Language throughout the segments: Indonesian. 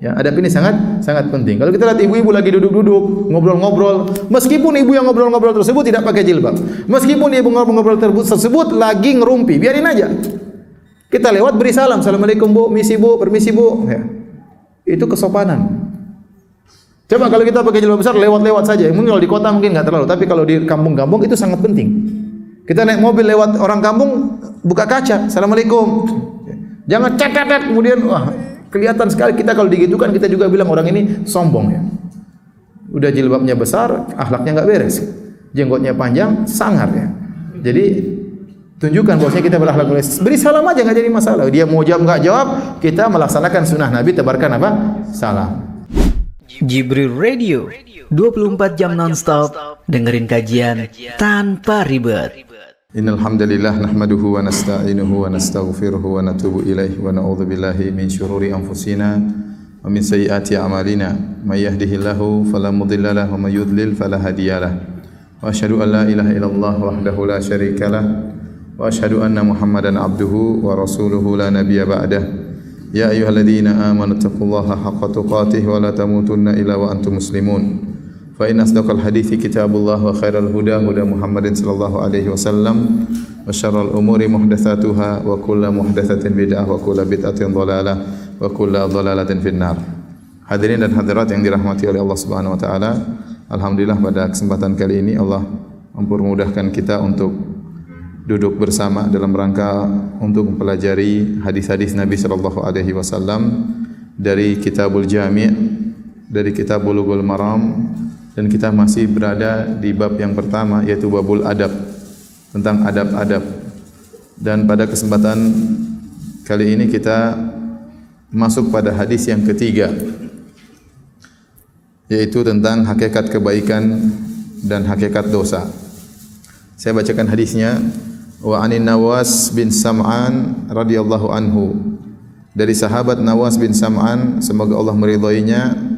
Ya, adab ini sangat penting. Kalau kita lihat ibu-ibu lagi duduk-duduk, ngobrol-ngobrol, meskipun ibu yang ngobrol-ngobrol tersebut tidak pakai jilbab, meskipun ibu ngobrol-ngobrol tersebut lagi ngerumpi, biarin aja. Kita lewat beri salam, assalamualaikum bu, misi bu, permisi bu. Ya. Itu kesopanan. Coba kalau kita pakai jilbab besar lewat-lewat saja. Mungkin kalau di kota mungkin enggak terlalu, tapi kalau di kampung-kampung itu sangat penting. Kita naik mobil lewat orang kampung, buka kaca, assalamualaikum. Jangan cek-cek kemudian wah kelihatan sekali kita kalau digitukan kita juga bilang orang ini sombong ya. Udah jilbabnya besar, akhlaknya enggak beres. Jenggotnya panjang, sangar ya. Jadi tunjukkan bahwasanya kita berakhlak mulia. Beri salam aja enggak jadi masalah. Dia mau jawab enggak jawab, kita melaksanakan sunnah Nabi tebarkan apa? Salam. Jibril Radio 24 jam nonstop dengerin kajian tanpa ribet. Innal hamdalillah nahmaduhu wa nasta'inuhu wa nastaghfiruhu wa natubu ilaihi wa na'udzu billahi min syururi anfusina wa min sayyiati a'malina may yahdihillahu fala mudilla lahu wa may yudlil fala hadiyalah wa asyhadu an la ilaha illallah wahdahu la syarikalah wa asyhadu anna muhammadan abduhu wa rasuluhu la nabiyya ba'dah ya ayyuhalladzina amanu taqullaha haqqa tuqatih wa la tamutunna illa wa antum muslimun. Fa inna asdaqal hadithi kitabullah wa khairal huda huda Muhammadin sallallahu alaihi wasallam wa syarrul umuri muhdatsatuha wa kullu muhdatsatin bid'ah wa kullu bid'atin dhalalah wa kullu dhalalatin finnar. Hadirin dan hadirat yang dirahmati oleh Allah Subhanahu wa taala, alhamdulillah pada kesempatan kali ini Allah mempermudahkan kita untuk duduk bersama dalam rangka untuk mempelajari hadis-hadis Nabi sallallahu alaihi wasallam dari Kitabul Jami', dari Kitab Bulughul Maram. Dan kita masih berada di bab yang pertama yaitu babul adab, tentang adab-adab. Dan pada kesempatan kali ini kita masuk pada hadis yang ketiga, yaitu tentang hakikat kebaikan dan hakikat dosa. Saya bacakan hadisnya. Wa anin Nawas bin Sam'an radhiyallahu anhu, dari sahabat Nawas bin Sam'an, semoga Allah meridhoinya.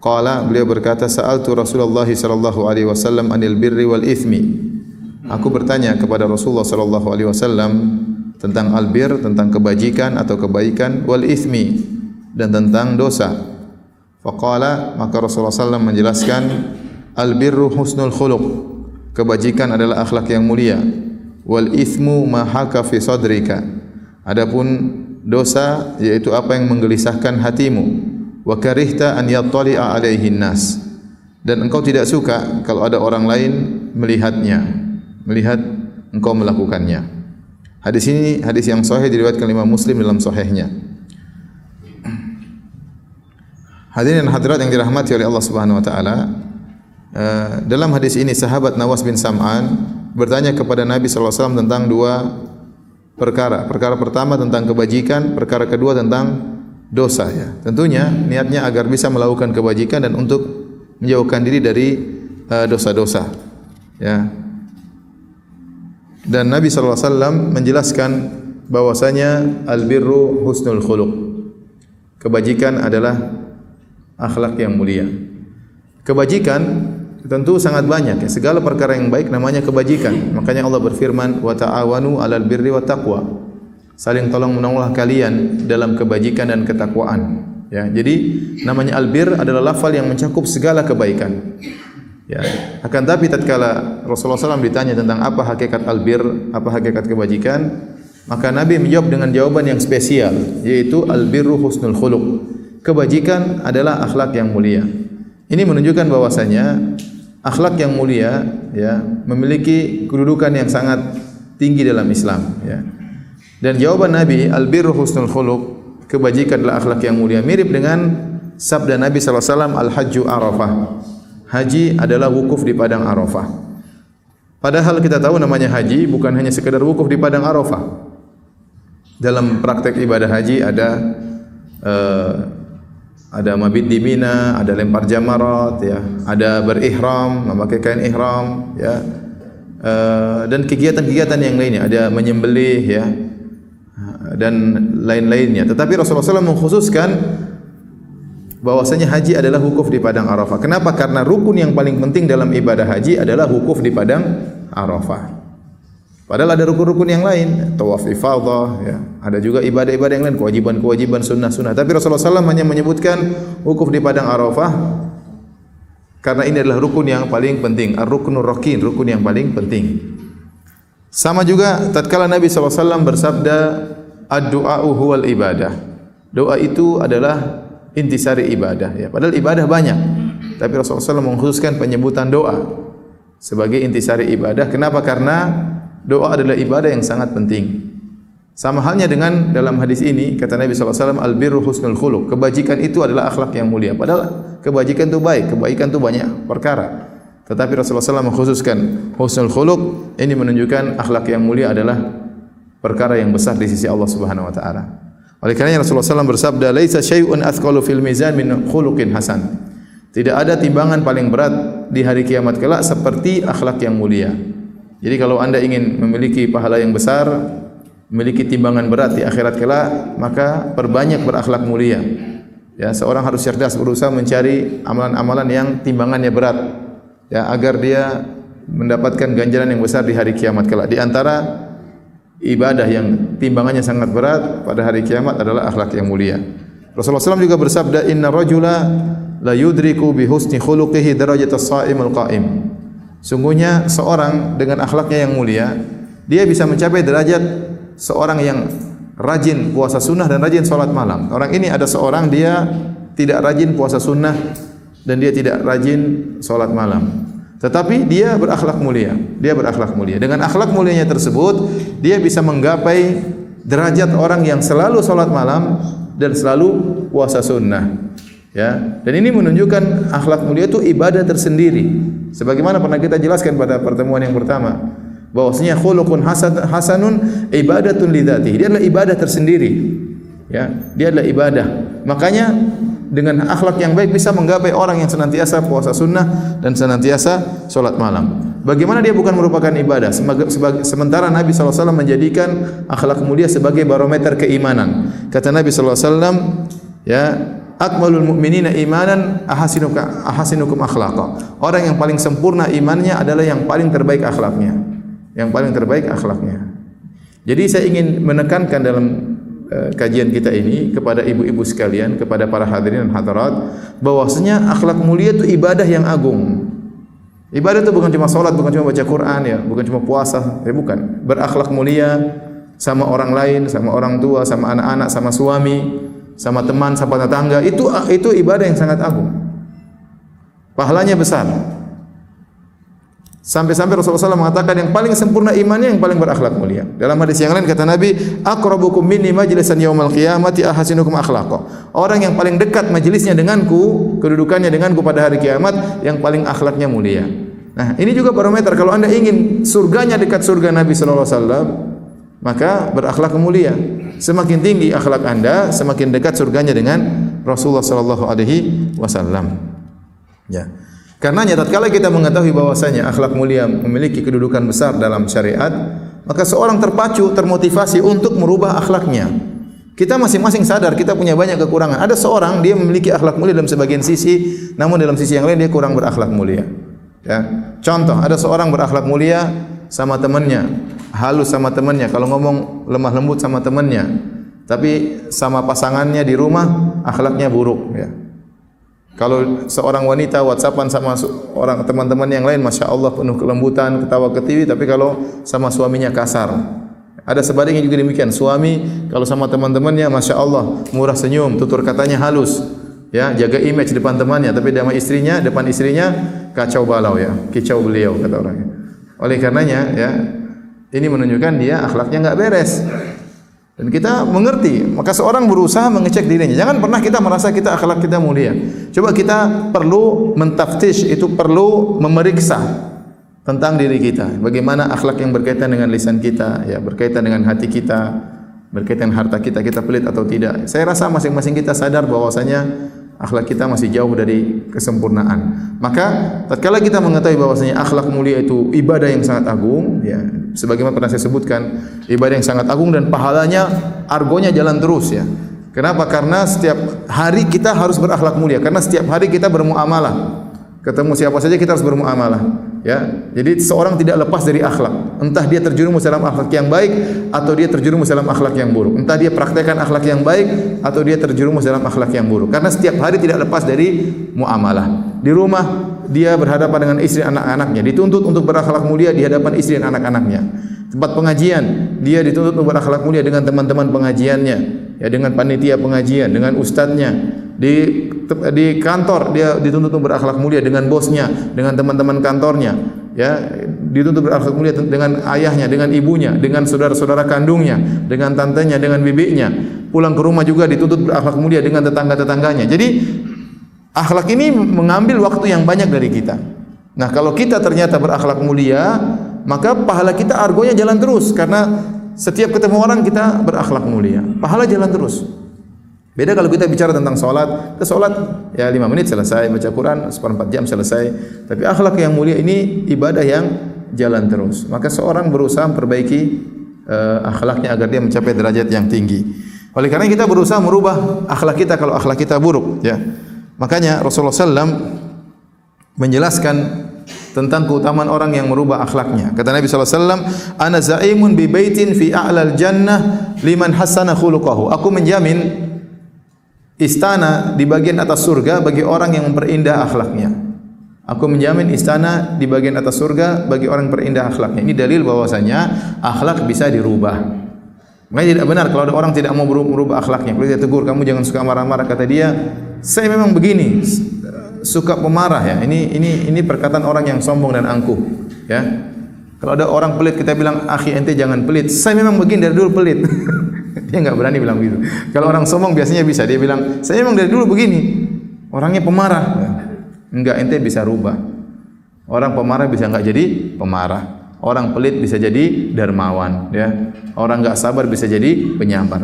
Qala, beliau berkata, sa'altu Rasulullah sallallahu alaihi wasallam anil birri wal ithmi. Aku bertanya kepada Rasulullah sallallahu alaihi wasallam tentang albir, tentang kebajikan atau kebaikan, wal ithmi, dan tentang dosa. Faqala, maka Rasulullah sallallahu menjelaskan, albirru husnul khuluq, kebajikan adalah akhlak yang mulia. Wal ithmu ma haka fi sadrika, adapun dosa yaitu apa yang menggelisahkan hatimu. Wa karihta an yattali'a alaihin nas, dan engkau tidak suka kalau ada orang lain melihat engkau melakukannya. Hadis ini hadis yang sahih diriwayatkan Imam Muslim dalam sahihnya. Hadirin dan hadirat yang dirahmati oleh Allah Subhanahu wa taala, dalam hadis ini sahabat Nawas bin Sam'an bertanya kepada Nabi sallallahu alaihi wasallam tentang dua perkara. Perkara pertama tentang kebajikan, perkara kedua tentang dosa ya. Tentunya niatnya agar bisa melakukan kebajikan dan untuk menjauhkan diri dari dosa-dosa. Ya. Dan Nabi sallallahu alaihi wasallam menjelaskan bahwasanya albirru husnul khuluq. Kebajikan adalah akhlak yang mulia. Kebajikan tentu sangat banyak ya. Segala perkara yang baik namanya kebajikan. Makanya Allah berfirman, "Wa ta'awanu 'alal birri wat taqwa." Saling tolong menolonglah kalian dalam kebajikan dan ketakwaan. Ya, jadi namanya albir adalah lafal yang mencakup segala kebaikan. Ya, akan tapi tatkala Rasulullah SAW ditanya tentang apa hakikat albir, apa hakikat kebajikan, maka Nabi menjawab dengan jawaban yang spesial, yaitu albirru husnul khuluq. Kebajikan adalah akhlak yang mulia. Ini menunjukkan bahwasanya akhlak yang mulia ya memiliki kedudukan yang sangat tinggi dalam Islam ya. Dan jawaban Nabi, albirru husnul khuluq, kebajikan adalah akhlak yang mulia, mirip dengan sabda Nabi sallallahu alaihi wasallam, al-hajju arafah. Haji adalah wukuf di padang Arafah. Padahal kita tahu namanya haji bukan hanya sekedar wukuf di padang Arafah. Dalam praktek ibadah haji ada mabit di Mina, ada lempar jamarat ya, ada berihram, memakai kain ihram ya. Dan kegiatan-kegiatan yang lainnya, ada menyembelih ya, dan lain-lainnya. Tetapi Rasulullah SAW mengkhususkan bahwasanya haji adalah wukuf di padang Arafah. Kenapa? Karena rukun yang paling penting dalam ibadah haji adalah wukuf di padang Arafah. Padahal ada rukun-rukun yang lain, tawaf ifadah, ya. Ada juga ibadah-ibadah yang lain, kewajiban-kewajiban sunnah-sunnah. Tapi Rasulullah SAW hanya menyebutkan wukuf di padang Arafah karena ini adalah rukun yang paling penting, ar-ruknur rakin, rukun yang paling penting. Sama juga tatkala Nabi SAW bersabda, ad-du'a'u huwal ibadah. Doa itu adalah intisari ibadah, ya. Padahal ibadah banyak, tapi Rasulullah SAW mengkhususkan penyebutan doa sebagai intisari ibadah. Kenapa? Karena doa adalah ibadah yang sangat penting. Sama halnya dengan dalam hadis ini kata Nabi SAW, al-birru husnul khuluq. Kebajikan itu adalah akhlak yang mulia. Padahal kebajikan itu baik, kebaikan itu banyak perkara. Tetapi Rasulullah SAW mengkhususkan husnul khuluq. Ini menunjukkan akhlak yang mulia adalah perkara yang besar di sisi Allah Subhanahu wa taala. Oleh karenanya Rasulullah SAW bersabda, "Laisa syai'un athqalu fil mizan min khuluqin hasan." Tidak ada timbangan paling berat di hari kiamat kelak seperti akhlak yang mulia. Jadi kalau Anda ingin memiliki pahala yang besar, memiliki timbangan berat di akhirat kelak, maka perbanyak berakhlak mulia. Ya, seorang harus cerdas berusaha mencari amalan-amalan yang timbangannya berat, ya, agar dia mendapatkan ganjaran yang besar di hari kiamat kelak. Di antara ibadah yang timbangannya sangat berat pada hari kiamat adalah akhlak yang mulia. Rasulullah SAW juga bersabda, "Inna rajula la yudriku bi husni khuluqihi darajatas sha'imul qa'im." Sungguhnya seorang dengan akhlaknya yang mulia, dia bisa mencapai derajat seorang yang rajin puasa sunnah dan rajin salat malam. Orang ini ada seorang dia tidak rajin puasa sunnah dan dia tidak rajin salat malam. Tetapi dia berakhlak mulia. Dia berakhlak mulia. Dengan akhlak mulianya tersebut, dia bisa menggapai derajat orang yang selalu salat malam dan selalu puasa sunnah. Ya, dan ini menunjukkan akhlak mulia itu ibadah tersendiri. Sebagaimana pernah kita jelaskan pada pertemuan yang pertama, bahwasanya khuluqun hasanun ibadatun lidzatihi. Dia adalah ibadah tersendiri. Ya, dia adalah ibadah. Makanya dengan akhlak yang baik bisa menggapai orang yang senantiasa puasa sunnah dan senantiasa salat malam. Bagaimana dia bukan merupakan ibadah? Sementara Nabi SAW menjadikan akhlak mulia sebagai barometer keimanan. Kata Nabi SAW, ya, akmalul mu'minina imanan ahasinukum akhlaqa. Orang yang paling sempurna imannya adalah yang paling terbaik akhlaknya. Yang paling terbaik akhlaknya. Jadi saya ingin menekankan dalam kajian kita ini kepada ibu-ibu sekalian, kepada para hadirin dan hadirat, bahwasanya akhlak mulia itu ibadah yang agung. Ibadah itu bukan cuma salat, bukan cuma baca Quran, ya, bukan cuma puasa, ya, bukan. Berakhlak mulia sama orang lain, sama orang tua, sama anak-anak, sama suami, sama teman, sama tetangga, itu ibadah yang sangat agung. Pahalanya besar. Sampai-sampai Rasulullah SAW mengatakan yang paling sempurna imannya yang paling berakhlak mulia. Dalam hadis yang lain kata Nabi, "Aqrabukum minni majlisan yaumal qiyamati ahasinukum akhlaqa." Orang yang paling dekat majelisnya denganku, kedudukannya denganku pada hari kiamat, yang paling akhlaknya mulia. Nah, ini juga barometer kalau Anda ingin surganya dekat surga Nabi sallallahu alaihi wasallam, maka berakhlak mulia. Semakin tinggi akhlak Anda, semakin dekat surganya dengan Rasulullah sallallahu alaihi wasallam. Ya. Karenanya tatkala kita mengetahui bahwasanya akhlak mulia memiliki kedudukan besar dalam syariat, maka seorang terpacu, termotivasi untuk merubah akhlaknya. Kita masing-masing sadar kita punya banyak kekurangan. Ada seorang dia memiliki akhlak mulia dalam sebagian sisi, namun dalam sisi yang lain dia kurang berakhlak mulia. Ya. Contoh, ada seorang berakhlak mulia sama temannya, halus sama temannya, kalau ngomong lemah lembut sama temannya, tapi sama pasangannya di rumah akhlaknya buruk, ya. Kalau seorang wanita WhatsAppan sama orang teman-teman yang lain, masya Allah penuh kelembutan, ketawa ketiwi, tapi kalau sama suaminya kasar. Ada sebaliknya juga demikian. Suami kalau sama teman-temannya, masya Allah murah senyum, tutur katanya halus, ya, jaga image depan temannya, tapi depan istrinya kacau balau, ya, kicau beliau kata orangnya. Oleh karenanya, ya, ini menunjukkan dia akhlaknya enggak beres. Dan kita mengerti, maka seorang berusaha mengecek dirinya. Jangan pernah kita merasa kita akhlak kita mulia. Coba kita perlu mentaftish, itu perlu memeriksa tentang diri kita. Bagaimana akhlak yang berkaitan dengan lisan kita, ya, berkaitan dengan hati kita, berkaitan dengan harta kita, kita pelit atau tidak. Saya rasa masing-masing kita sadar bahwasanya akhlak kita masih jauh dari kesempurnaan. Maka tatkala kita mengetahui bahwasanya akhlak mulia itu ibadah yang sangat agung, ya, sebagaimana pernah saya sebutkan, ibadah yang sangat agung dan pahalanya, argonya jalan terus, ya. Kenapa? Karena setiap hari kita harus berakhlak mulia, karena setiap hari kita bermuamalah. Ketemu siapa saja kita harus bermuamalah, ya. Jadi seorang tidak lepas dari akhlak. Entah dia terjerumus dalam akhlak yang baik atau dia terjerumus dalam akhlak yang buruk. Entah dia praktekkan akhlak yang baik atau dia terjerumus dalam akhlak yang buruk. Karena setiap hari tidak lepas dari muamalah. Di rumah dia berhadapan dengan istri anak-anaknya, dituntut untuk berakhlak mulia di hadapan istri dan anak-anaknya. Tempat pengajian, dia dituntut untuk berakhlak mulia dengan teman-teman pengajiannya, ya, dengan panitia pengajian, dengan ustadznya. Di kantor dia dituntut untuk berakhlak mulia dengan bosnya, dengan teman-teman kantornya, ya, dituntut berakhlak mulia dengan ayahnya, dengan ibunya, dengan saudara-saudara kandungnya, dengan tantenya, dengan bibinya. Pulang ke rumah juga dituntut berakhlak mulia dengan tetangga-tetangganya. Jadi akhlak ini mengambil waktu yang banyak dari kita. Nah, kalau kita ternyata berakhlak mulia, maka pahala kita argonya jalan terus, karena setiap ketemu orang kita berakhlak mulia, pahala jalan terus. Beda kalau kita bicara tentang sholat, kita sholat ya 5 menit selesai, baca Quran 4 jam selesai. Tapi akhlak yang mulia ini ibadah yang jalan terus. Maka seorang berusaha memperbaiki akhlaknya agar dia mencapai derajat yang tinggi. Oleh karena kita berusaha merubah akhlak kita kalau akhlak kita buruk, ya. Makanya Rasulullah SAW menjelaskan tentang keutamaan orang yang merubah akhlaknya. Kata Nabi SAW, "Ana za'imun bi baitin fi a'lal jannah liman hassana khuluquhu." Aku menjamin istana di bagian atas surga bagi orang yang memperindah akhlaknya. Aku menjamin istana di bagian atas surga bagi orang yang memperindah akhlaknya. Ini dalil bahwasanya akhlak bisa dirubah. Makanya tidak benar kalau ada orang tidak mau merubah akhlaknya. Kalau dia tegur, kamu jangan suka marah-marah, kata dia, saya memang begini, suka pemarah, ya. Ini perkataan orang yang sombong dan angkuh, ya. Kalau ada orang pelit kita bilang, akhi ente jangan pelit. Saya memang begini dari dulu pelit. Dia enggak berani bilang begitu. Kalau orang sombong biasanya bisa, dia bilang, saya memang dari dulu begini. Orangnya pemarah. Enggak, ente bisa rubah. Orang pemarah bisa enggak jadi pemarah. Orang pelit bisa jadi dermawan, ya. Orang enggak sabar bisa jadi penyabar.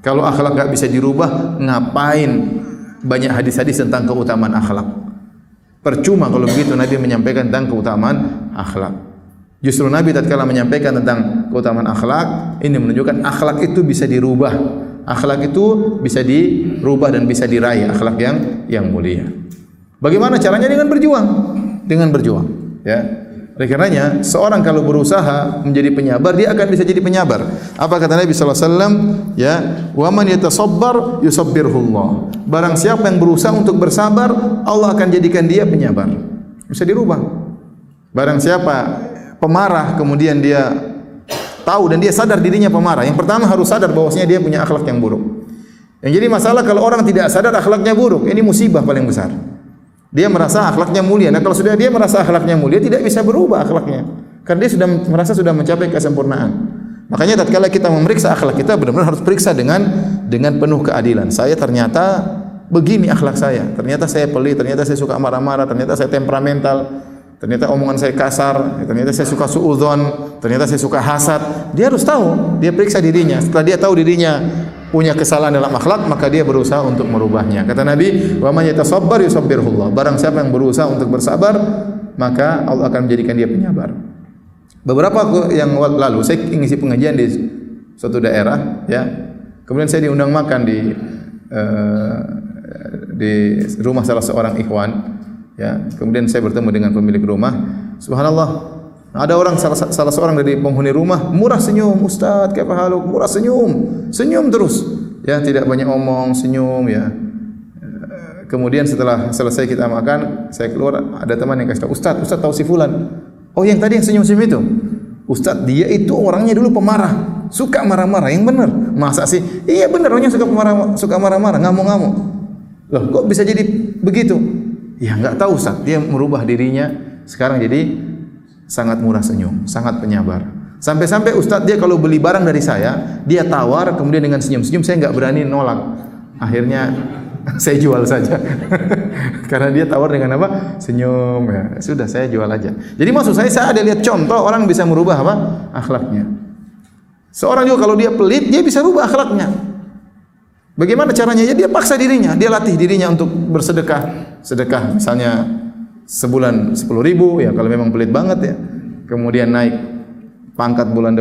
Kalau akhlak enggak bisa dirubah, ngapain banyak hadis-hadis tentang keutamaan akhlak? Percuma kalau begitu Nabi menyampaikan tentang keutamaan akhlak. Justru Nabi tatkala menyampaikan tentang keutamaan akhlak, ini menunjukkan akhlak itu bisa dirubah. Akhlak itu bisa dirubah dan bisa diraih, akhlak yang mulia. Bagaimana caranya? Dengan berjuang. Dengan berjuang, ya. Oleh karenanya, seorang kalau berusaha menjadi penyabar, dia akan bisa jadi penyabar. Apa kata Nabi sallallahu alaihi wasallam? Ya, "Wa man yatasabbar yusabbirhullah." Barang siapa yang berusaha untuk bersabar, Allah akan jadikan dia penyabar. Bisa dirubah. Barang siapa pemarah, kemudian dia tahu dan dia sadar dirinya pemarah. Yang pertama harus sadar bahwasanya dia punya akhlak yang buruk. Yang jadi masalah kalau orang tidak sadar akhlaknya buruk, ini musibah paling besar. Dia merasa akhlaknya mulia. Nah, kalau sudah dia merasa akhlaknya mulia, tidak bisa berubah akhlaknya. Karena dia sudah merasa sudah mencapai kesempurnaan. Makanya tatkala kita memeriksa akhlak kita, benar-benar harus periksa dengan penuh keadilan. Saya ternyata begini akhlak saya. Ternyata saya pelit, ternyata saya suka marah-marah, ternyata saya temperamental. Ternyata omongan saya kasar, ternyata saya suka suudzon, ternyata saya suka hasad. Dia harus tahu, dia periksa dirinya. Setelah dia tahu dirinya punya kesalahan dalam akhlak, maka dia berusaha untuk merubahnya. Kata Nabi, "Wa man yatasabbar yusabbirhullah." Barang siapa yang berusaha untuk bersabar, maka Allah akan menjadikan dia penyabar. Beberapa yang lalu saya ngisi pengajian di suatu daerah, ya. Kemudian saya diundang makan di rumah salah seorang ikhwan. Ya, kemudian saya bertemu dengan pemilik rumah. Subhanallah, ada orang salah seorang dari penghuni rumah murah senyum, Ustaz, kayak haluk, murah senyum terus. Ya, tidak banyak omong, senyum, ya. Kemudian setelah selesai kita makan, saya keluar, ada teman yang kasih tahu, Ustaz tahu si fulan. Oh, yang tadi yang senyum-senyum itu. Ustaz, dia itu orangnya dulu pemarah, suka marah-marah. Yang benar. Masa sih? Iya benar, orangnya suka marah-marah, ngamuk-ngamuk. Loh, kok bisa jadi begitu? Ya enggak tahu Ustaz, dia merubah dirinya sekarang jadi sangat murah senyum, sangat penyabar. Sampai-sampai Ustaz dia kalau beli barang dari saya, dia tawar kemudian dengan senyum-senyum, saya enggak berani nolak. Akhirnya saya jual saja. Karena dia tawar dengan apa? Senyum, ya. Sudah saya jual aja. Jadi maksud saya ada lihat contoh orang bisa merubah apa? Akhlaknya. Seorang juga kalau dia pelit, dia bisa rubah akhlaknya. Bagaimana caranya? Ya dia paksa dirinya, dia latih dirinya untuk bersedekah. Sedekah misalnya sebulan 10.000, ya kalau memang pelit banget, ya. Kemudian naik pangkat bulan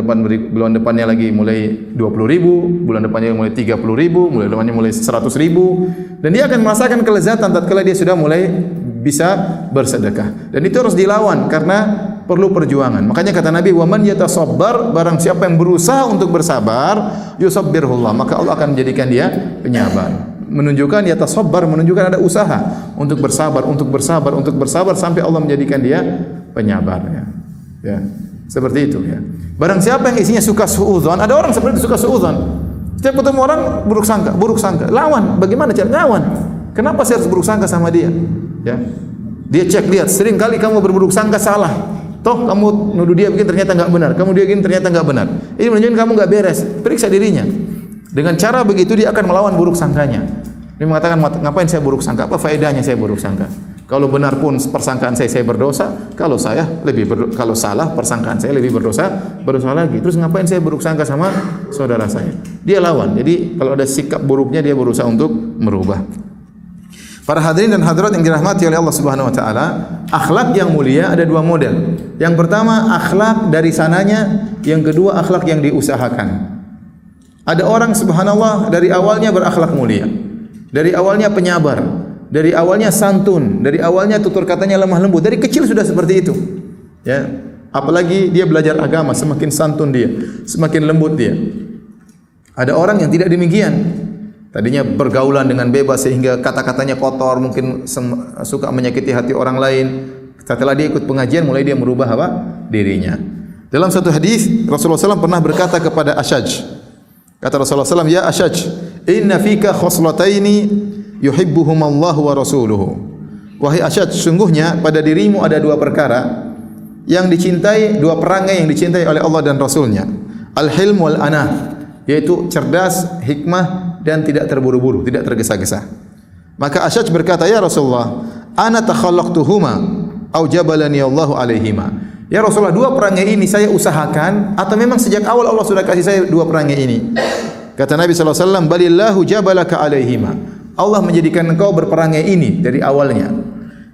depannya lagi mulai 20.000, bulan depannya mulai 30.000, bulan depannya mulai 100.000, dan dia akan merasakan kelezatan tatkala dia sudah mulai bisa bersedekah. Dan itu harus dilawan karena perlu perjuangan. Makanya kata Nabi, "Wa man yatasabbar," barang siapa yang berusaha untuk bersabar, yusabbirhullah, maka Allah akan menjadikan dia penyabar. Menunjukkan yatasabbar, menunjukkan ada usaha untuk bersabar, untuk bersabar, untuk bersabar sampai Allah menjadikan dia penyabar, ya. Ya. Seperti itu, ya. Barang siapa yang isinya suka suudzon, ada orang seperti itu suka suudzon. Setiap ketemu orang buruk sangka, lawan. Bagaimana cara lawan? Kenapa saya harus buruk sangka sama dia? Ya. Dia cek, lihat, sering kali kamu berburuk sangka salah. Toh kamu nuduh dia begini ternyata enggak benar, kamu dia begini ternyata enggak benar. Ini menunjukkan kamu enggak beres. Periksa dirinya. Dengan cara begitu dia akan melawan buruk sangkanya. Dia mengatakan, ngapain saya buruk sangka? Apa faedahnya saya buruk sangka? Kalau benar pun persangkaan saya berdosa. Kalau kalau salah persangkaan saya lebih berdosa lagi. Terus ngapain saya buruk sangka sama saudara saya? Dia lawan. Jadi kalau ada sikap buruknya dia berusaha untuk merubah. Para hadirin dan hadirat yang dirahmati oleh Allah Subhanahu wa taala, akhlak yang mulia ada dua model. Yang pertama akhlak dari sananya, yang kedua akhlak yang diusahakan. Ada orang subhanallah dari awalnya berakhlak mulia, dari awalnya penyabar, dari awalnya santun, dari awalnya tutur katanya lemah lembut, dari kecil sudah seperti itu. Ya, apalagi dia belajar agama, semakin santun dia, semakin lembut dia. Ada orang yang tidak demikian. Tadinya bergaulan dengan bebas sehingga kata-katanya kotor, mungkin suka menyakiti hati orang lain. Setelah dia ikut pengajian, mulai dia merubah dirinya. Dalam satu hadis Rasulullah SAW pernah berkata kepada Ashaj. Kata Rasulullah SAW, "Ya Ashaj, inna fika khoslataini yuhibbuhumallahu wa rasuluhu." Wahai Ashaj, sungguhnya pada dirimu ada dua perkara yang dicintai, dua perangai yang dicintai oleh Allah dan Rasulnya. Al-hilm wal anah, yaitu cerdas, hikmah dan tidak terburu-buru, tidak tergesa-gesa. Maka Ashaj berkata, "Ya Rasulullah, ana takhallaqtuhuma au jabalani Allahu alaihima." Ya Rasulullah, dua perangai ini saya usahakan atau memang sejak awal Allah sudah kasih saya dua perangai ini? Kata Nabi sallallahu alaihi wasallam, "Balillahu jabalaka alaihima." Allah menjadikan engkau berperangai ini dari awalnya.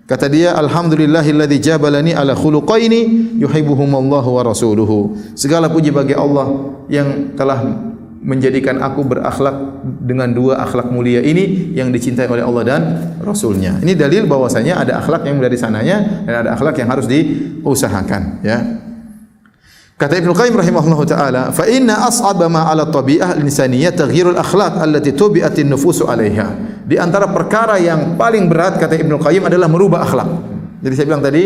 Kata dia, "Alhamdulillahilladzi jabalani ala khuluqaini yuhibbuhumallahu wa rasuluhu." Segala puji bagi Allah yang telah menjadikan aku berakhlak dengan dua akhlak mulia ini yang dicintai oleh Allah dan Rasulnya. Ini dalil bahwasanya ada akhlak yang dari sananya dan ada akhlak yang harus diusahakan, ya. Kata Ibnu Qayyim rahimahullahu taala, "Fa inna as'aba ma 'ala tabi'ah al-insaniyah taghyirul akhlaq allati tubi'atin nufusu 'alaiha." Di antara perkara yang paling berat kata Ibnu Qayyim adalah merubah akhlak. Jadi saya bilang tadi,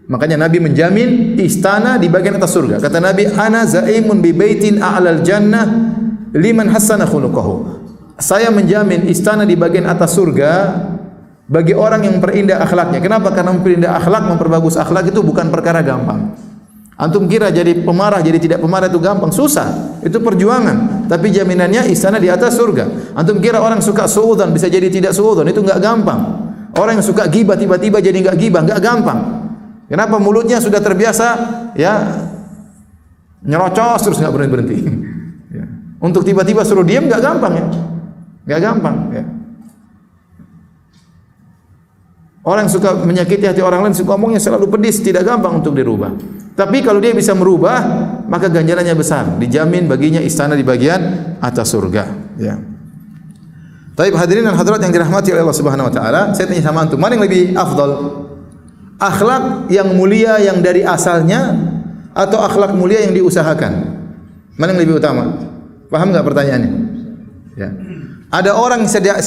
makanya Nabi menjamin istana di bagian atas surga. Kata Nabi, "Ana zaimun bi baitin a'lal jannah liman hassana khuluquhu." Saya menjamin istana di bagian atas surga bagi orang yang memperindah akhlaknya. Kenapa? Karena memperindah akhlak, memperbagus akhlak itu bukan perkara gampang. Antum kira jadi pemarah, jadi tidak pemarah itu gampang? Susah. Itu perjuangan. Tapi jaminannya istana di atas surga. Antum kira orang suka suudzon bisa jadi tidak suudzon? Itu enggak gampang. Orang yang suka ghibah tiba-tiba jadi enggak ghibah, enggak gampang. Kenapa? Mulutnya sudah terbiasa ya nyerocos terus enggak berhenti-berhenti. Ya. Untuk tiba-tiba suruh diam enggak gampang, ya. Enggak gampang, ya. Orang yang suka menyakiti hati orang lain, suka ngomongnya selalu pedis, tidak gampang untuk dirubah. Tapi kalau dia bisa merubah, maka ganjarannya besar. Dijamin baginya istana di bagian atas surga, ya. Tapi hadirin dan hadirat yang dirahmati oleh Allah Subhanahu wa taala, saya tanya sama antum, mana yang lebih afdal? Akhlak yang mulia yang dari asalnya atau akhlak mulia yang diusahakan? Mana yang lebih utama? Paham enggak pertanyaannya? Ya. Ada orang sejak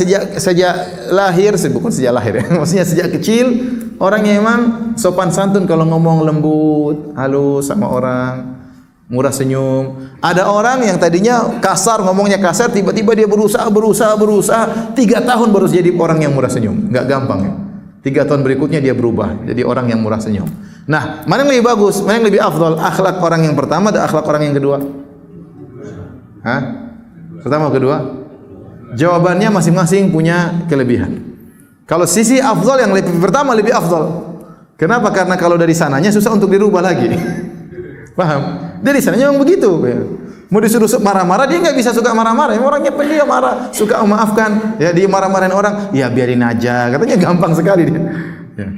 lahir, bukan sejak lahir ya, maksudnya sejak kecil orangnya emang sopan santun, kalau ngomong lembut, halus sama orang, murah senyum. Ada orang yang tadinya kasar, ngomongnya kasar, tiba-tiba dia berusaha 3 tahun baru jadi orang yang murah senyum. Enggak gampang ya. 3 tahun berikutnya dia berubah jadi orang yang murah senyum. Nah, mana yang lebih bagus? Mana yang lebih afdal? Akhlak orang yang pertama atau akhlak orang yang kedua? Hah? Pertama atau kedua? Jawabannya masing-masing punya kelebihan. Kalau sisi afdal yang lebih pertama lebih afdal. Kenapa? Karena kalau dari sananya susah untuk dirubah lagi. Paham? Dari sananya memang begitu. Mau disuruh marah-marah dia nggak bisa suka marah-marah. Orangnya pendiam, marah, suka memaafkan. Ya dia marah-marahin orang, ya biarin aja. Katanya gampang sekali dia. Ya.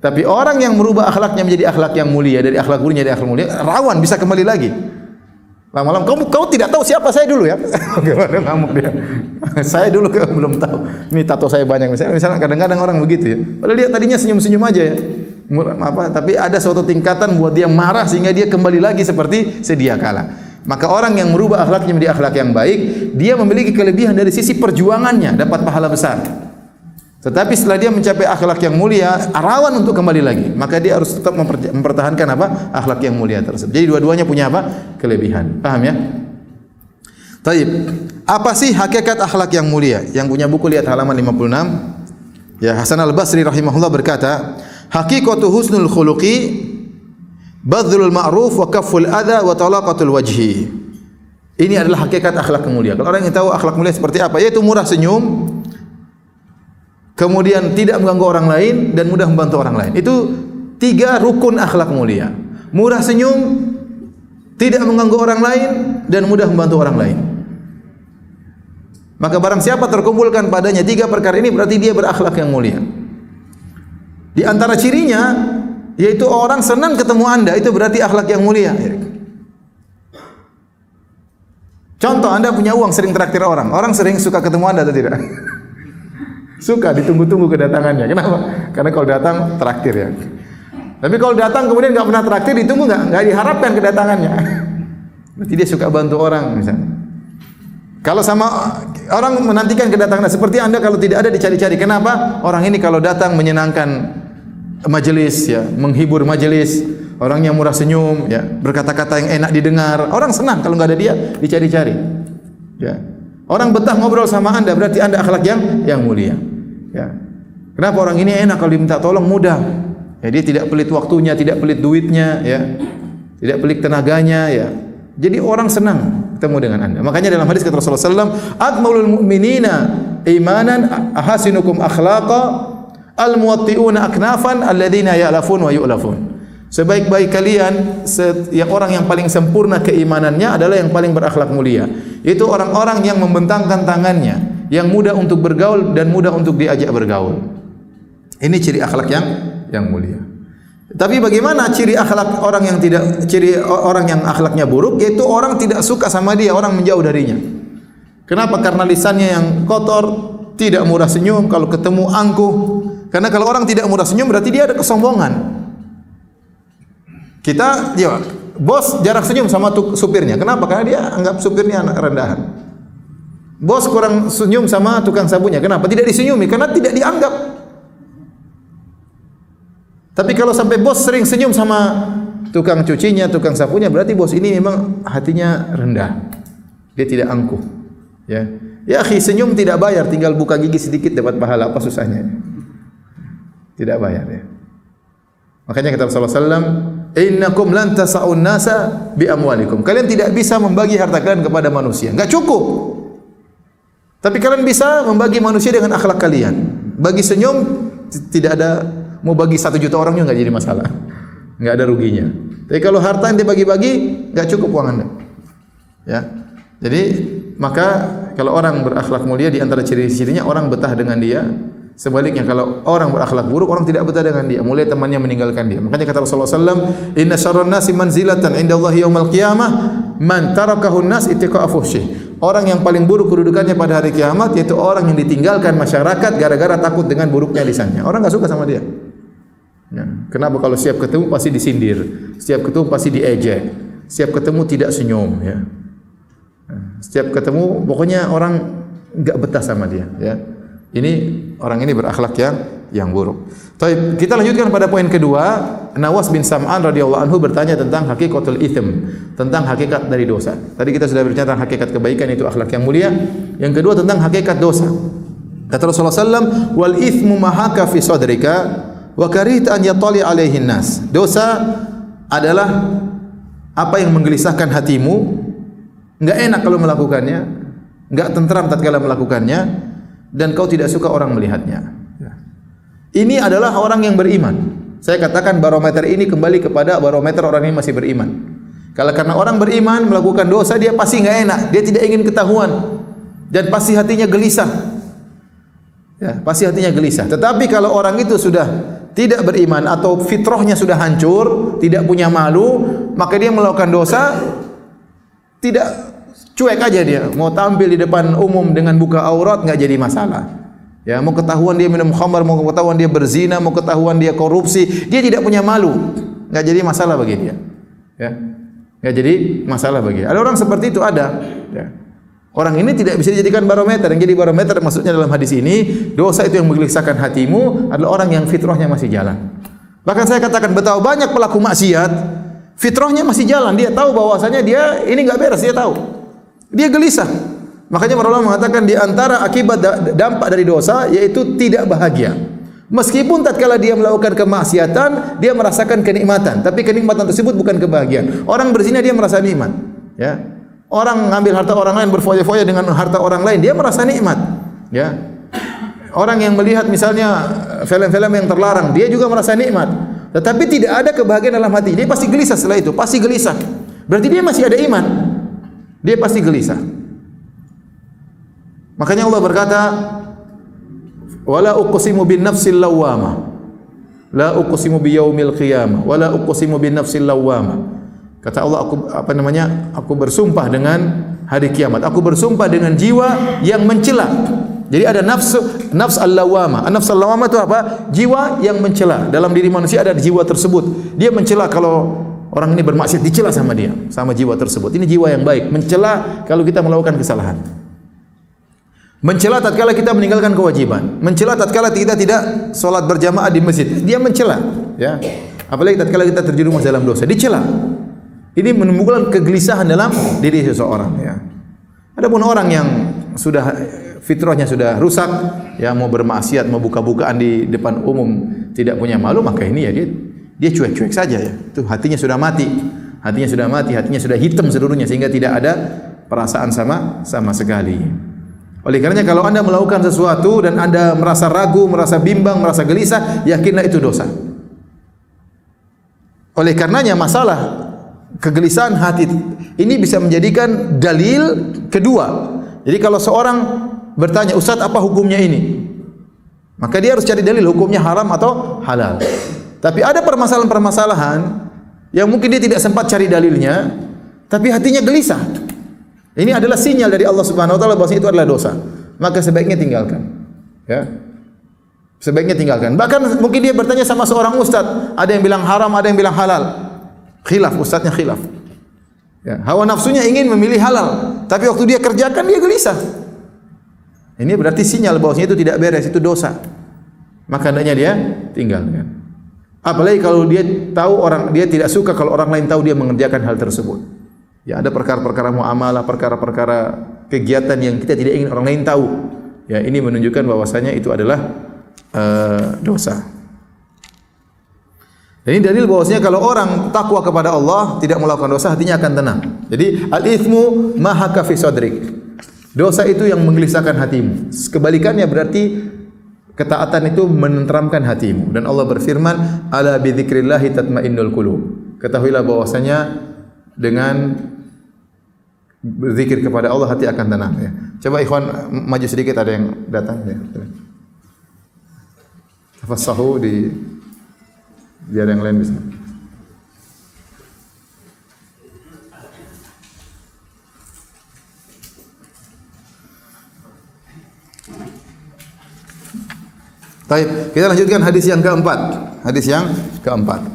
Tapi orang yang merubah akhlaknya menjadi akhlak yang mulia, dari akhlak buruknya jadi akhlak mulia, rawan bisa kembali lagi. Lama-lama kau tidak tahu siapa saya dulu ya. Gimana ngamuk dia. Saya dulu belum tahu. Ini tato saya banyak misalnya kadang-kadang orang begitu ya. Padahal dia tadinya senyum-senyum aja ya. Tapi ada suatu tingkatan buat dia marah sehingga dia kembali lagi seperti sedia kala. Maka orang yang merubah akhlaknya menjadi akhlak yang baik, dia memiliki kelebihan dari sisi perjuangannya, dapat pahala besar. Tetapi setelah dia mencapai akhlak yang mulia, rawan untuk kembali lagi. Maka dia harus tetap mempertahankan apa? Akhlak yang mulia tersebut. Jadi dua-duanya punya apa? Kelebihan. Paham ya? Taib. Apa sih hakikat akhlak yang mulia? Yang punya buku lihat halaman 56. Ya, Hasan Al-Basri rahimahullah berkata, "Haqiqatu husnul khuluqi badlul ma'ruf wa kafful adha wa talaqatul wajhi." Ini adalah hakikat akhlak yang mulia. Kalau orang yang tahu akhlak mulia seperti apa, yaitu murah senyum, kemudian tidak mengganggu orang lain dan mudah membantu orang lain. Itu 3 rukun akhlak mulia. Murah senyum, tidak mengganggu orang lain dan mudah membantu orang lain. Maka barang siapa terkumpulkan padanya 3 perkara ini berarti dia berakhlak yang mulia. Di antara cirinya yaitu orang senang ketemu Anda, itu berarti akhlak yang mulia. Contoh, Anda punya uang sering traktir orang. Orang sering suka ketemu Anda atau tidak? Suka, ditunggu-tunggu kedatangannya. Kenapa? Karena kalau datang traktir ya. Tapi kalau datang kemudian enggak pernah traktir, ditunggu enggak diharapkan kedatangannya. Berarti dia suka bantu orang misalnya. Kalau sama orang menantikan kedatangan seperti Anda kalau tidak ada dicari-cari. Kenapa? Orang ini kalau datang menyenangkan majelis ya, menghibur majelis, orangnya murah senyum ya, berkata-kata yang enak didengar. Orang senang kalau enggak ada dia dicari-cari. Ya. Orang betah ngobrol sama Anda berarti Anda akhlak yang mulia. Ya. Kenapa orang ini enak kalau diminta tolong mudah? Ya, dia tidak pelit waktunya, tidak pelit duitnya, ya. Tidak pelit tenaganya, ya. Jadi orang senang ketemu dengan Anda. Makanya dalam hadis kata Rasulullah SAW, "Akmalul mu'minina imanan ahasinukum akhlaqa al-muwatti'una aknafan alladzina ya'lafun wa yu'lafun." Sebaik-baik kalian, yang orang yang paling sempurna keimanannya adalah yang paling berakhlak mulia. Itu orang-orang yang membentangkan tangannya, yang mudah untuk bergaul dan mudah untuk diajak bergaul. Ini ciri akhlak yang mulia. Tapi bagaimana ciri akhlak orang yang tidak, ciri orang yang akhlaknya buruk? Yaitu orang tidak suka sama dia, orang menjauh darinya. Kenapa? Karena lisannya yang kotor, tidak murah senyum, kalau ketemu angkuh. Karena kalau orang tidak murah senyum berarti dia ada kesombongan. Kita, ya, bos jarak senyum sama supirnya. Kenapa? Karena dia anggap supirnya anak rendahan. Bos kurang senyum sama tukang sapunya. Kenapa? Tidak disenyumi. Karena tidak dianggap. Tapi kalau sampai bos sering senyum sama tukang cucinya, tukang sapunya, berarti bos ini memang hatinya rendah. Dia tidak angkuh. Ya, ya, akhi, senyum tidak bayar. Tinggal buka gigi sedikit dapat pahala. Apa susahnya? Tidak bayar ya. Makanya kata Rasulullah SAW, "Innakum lan tasa'un nasa bi amwalikum." Kalian tidak bisa membagi harta kalian kepada manusia. Enggak cukup. Tapi kalian bisa membagi manusia dengan akhlak kalian. Bagi senyum tidak ada, mau bagi 1 juta orang juga enggak jadi masalah. Enggak ada ruginya. Tapi kalau harta yang dibagi-bagi enggak cukup uang Anda. Ya. Jadi maka kalau orang berakhlak mulia, di antara ciri-cirinya orang betah dengan dia. Sebaliknya kalau orang berakhlak buruk, orang tidak betah dengan dia, mulai temannya meninggalkan dia. Makanya kata Rasulullah SAW, "Inna syarran nasi manzilatan indallahi yaumil qiyamah man tarakahu an-nas ittiqa'a fuhsyih." Orang yang paling buruk kedudukannya pada hari kiamat yaitu orang yang ditinggalkan masyarakat gara-gara takut dengan buruknya lisannya. Orang enggak suka sama dia. Ya. Kenapa? Kalau setiap ketemu pasti disindir, setiap ketemu pasti diejek, setiap ketemu tidak senyum, ya. Setiap ketemu pokoknya orang enggak betah sama dia, ya. Ini orang ini berakhlak yang buruk. Baik, kita lanjutkan pada poin kedua. Nawas bin Sam'an radhiyallahu anhu bertanya tentang hakikatul itsm, tentang hakikat dari dosa. Tadi kita sudah berbicara tentang hakikat kebaikan, itu akhlak yang mulia. Yang kedua tentang hakikat dosa. Kata Rasulullah SAW, "Wal itsmu mahaka fi sadrika wa karihta an yatali alaihi nas." Dosa adalah apa yang menggelisahkan hatimu, enggak enak kalau melakukannya, enggak tentram tatkala melakukannya, dan kau tidak suka orang melihatnya. Ini adalah orang yang beriman. Saya katakan barometer ini kembali kepada barometer orang yang masih beriman. Kalau karena orang beriman melakukan dosa, dia pasti enggak enak, dia tidak ingin ketahuan dan pasti hatinya gelisah. Ya, pasti hatinya gelisah. Tetapi kalau orang itu sudah tidak beriman atau fitrahnya sudah hancur, tidak punya malu, maka dia melakukan dosa tidak, cuek aja dia. Mau tampil di depan umum dengan buka aurat enggak jadi masalah. Ya, mau ketahuan dia minum khamar, mau ketahuan dia berzina, mau ketahuan dia korupsi, dia tidak punya malu. Enggak jadi masalah bagi dia. Ya. Enggak jadi masalah bagi dia. Ada orang seperti itu ada, ya. Orang ini tidak bisa dijadikan barometer. Yang jadi barometer maksudnya dalam hadis ini, dosa itu yang menggelisahkan hatimu adalah orang yang fitrahnya masih jalan. Bahkan saya katakan betapa banyak pelaku maksiat, fitrahnya masih jalan. Dia tahu bahwasanya dia ini enggak beres, dia tahu. Dia gelisah. Makanya para ulama mengatakan di antara akibat dampak dari dosa yaitu tidak bahagia. Meskipun tatkala dia melakukan kemaksiatan, dia merasakan kenikmatan, tapi kenikmatan tersebut bukan kebahagiaan. Orang berzina dia merasa nikmat, ya. Orang ngambil harta orang lain, berfoya-foya dengan harta orang lain, dia merasa nikmat, ya. Orang yang melihat misalnya film-film yang terlarang, dia juga merasa nikmat. Tetapi tidak ada kebahagiaan dalam hati. Dia pasti gelisah setelah itu, pasti gelisah. Berarti dia masih ada iman. Dia pasti gelisah. Makanya Allah berkata, "Wala uqsimu bin nafsil lawwamah, la uqsimu bi yaumil qiyamah, wala uqsimu bin nafsil lawwamah." Kata Allah, aku bersumpah dengan hari kiamat. Aku bersumpah dengan jiwa yang mencela. Jadi ada nafs al-lawwamah. Nafs al-lawwamah itu apa? Jiwa yang mencela. Dalam diri manusia ada jiwa tersebut. Dia mencela kalau orang ini bermaksiat, dicela sama dia, sama jiwa tersebut. Ini jiwa yang baik, mencela kalau kita melakukan kesalahan. Mencela tatkala kita meninggalkan kewajiban. Mencela tatkala kita tidak salat berjamaah di masjid. Dia mencela, ya. Apalagi tatkala kita terjerumus dalam dosa, dicela. Ini menimbulkan kegelisahan dalam diri seseorang, ya. Adapun orang yang sudah fitrahnya sudah rusak, ya, mau bermaksiat, mau buka-bukaan di depan umum, tidak punya malu, maka ini ya dia cuek-cuek saja, ya. Itu hatinya sudah mati. Hatinya sudah hitam seluruhnya sehingga tidak ada perasaan sama sekali. Oleh karenanya kalau Anda melakukan sesuatu dan Anda merasa ragu, merasa bimbang, merasa gelisah, yakinlah itu dosa. Oleh karenanya masalah kegelisahan hati ini bisa menjadikan dalil kedua. Jadi kalau seorang bertanya, "Ustaz, apa hukumnya ini?" Maka dia harus cari dalil hukumnya haram atau halal. Tapi ada permasalahan-permasalahan yang mungkin dia tidak sempat cari dalilnya, tapi hatinya gelisah. Ini adalah sinyal dari Allah Subhanahu wa taala bahwa itu adalah dosa. Maka sebaiknya tinggalkan. Ya. Sebaiknya tinggalkan. Bahkan mungkin dia bertanya sama seorang ustaz, ada yang bilang haram, ada yang bilang halal. Khilaf, ustaznya khilaf. Ya, hawa nafsunya ingin memilih halal, tapi waktu dia kerjakan dia gelisah. Ini berarti sinyal bahwasanya itu tidak beres, itu dosa. Maka hendaknya dia tinggalkan. Apalagi kalau dia tahu dia tidak suka kalau orang lain tahu dia mengerjakan hal tersebut. Ya, ada perkara-perkara muamalah, perkara-perkara kegiatan yang kita tidak ingin orang lain tahu. Ya, ini menunjukkan bahwasanya itu adalah dosa. Dan ini dalil bahwasanya kalau orang takwa kepada Allah, tidak melakukan dosa, hatinya akan tenang. Jadi al-ithmu ma haka fi sadrik. Dosa itu yang menggelisahkan hatimu. Kebalikannya berarti ketaatan itu menenteramkan hatimu. Dan Allah berfirman, "Ala bi dzikrillah tatmainnul qulub." Ketahuilah bahwasanya dengan berzikir kepada Allah hati akan tenang, ya. Coba ikhwan maju sedikit, ada yang datang, ya. Tafassahu biar yang lain bisa. Baik, kita lanjutkan hadis yang keempat. Hadis yang keempat.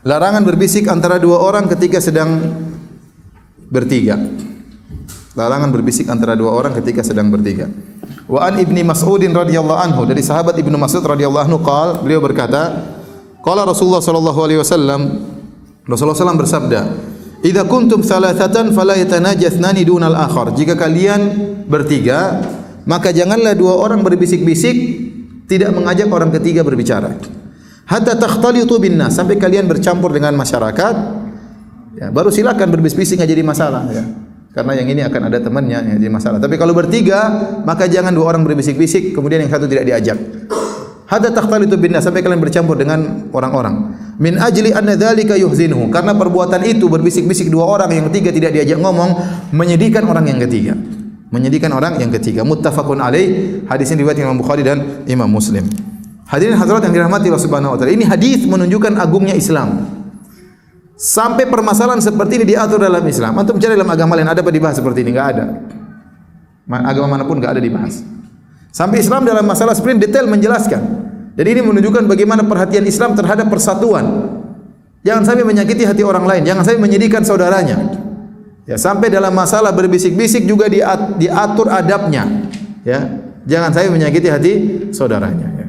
Larangan berbisik antara dua orang ketika sedang bertiga. Larangan berbisik antara dua orang ketika sedang bertiga. Wa an Ibni Mas'udin radhiyallahu anhu, dari sahabat Ibnu Mas'ud radhiyallahu anhu beliau berkata, qala Rasulullah sallallahu alaihi wasallam, Rasulullah SAW bersabda, "Idza kuntum thalathatan fala yatanajatsnani dunal akhar." Jika kalian bertiga, maka janganlah dua orang berbisik-bisik, tidak mengajak orang ketiga berbicara. Hatta takhtalitu bin nas, sampai kalian bercampur dengan masyarakat, ya, baru silakan berbisik-bisik, enggak jadi masalah, ya. Karena yang ini akan ada temannya, yang jadi masalah. Tapi kalau bertiga, maka jangan dua orang berbisik-bisik kemudian yang satu tidak diajak. Hatta takhtalitu bin nas, sampai kalian bercampur dengan orang-orang. Min ajli anna dzalika yuhzinuhu, karena perbuatan itu berbisik-bisik dua orang yang ketiga tidak diajak ngomong menyedihkan orang yang ketiga. Menyedihkan orang yang ketiga. Muttafaqun alaih. Hadis ini riwayat Imam Bukhari dan Imam Muslim. Hadirin hadirat yang dirahmati Allah Subhanahu wa taala. Ini hadis menunjukkan agungnya Islam. Sampai permasalahan seperti ini diatur dalam Islam. Antum cari dalam agama lain ada apa dibahas seperti ini? Enggak ada. Agama manapun enggak ada dibahas. Sampai Islam dalam masalah seperti ini detail menjelaskan. Jadi ini menunjukkan bagaimana perhatian Islam terhadap persatuan. Jangan sampai menyakiti hati orang lain, jangan sampai menyedihkan saudaranya. Ya, sampai dalam masalah berbisik-bisik juga diatur adabnya. Ya, jangan sampai menyakiti hati saudaranya. Ya.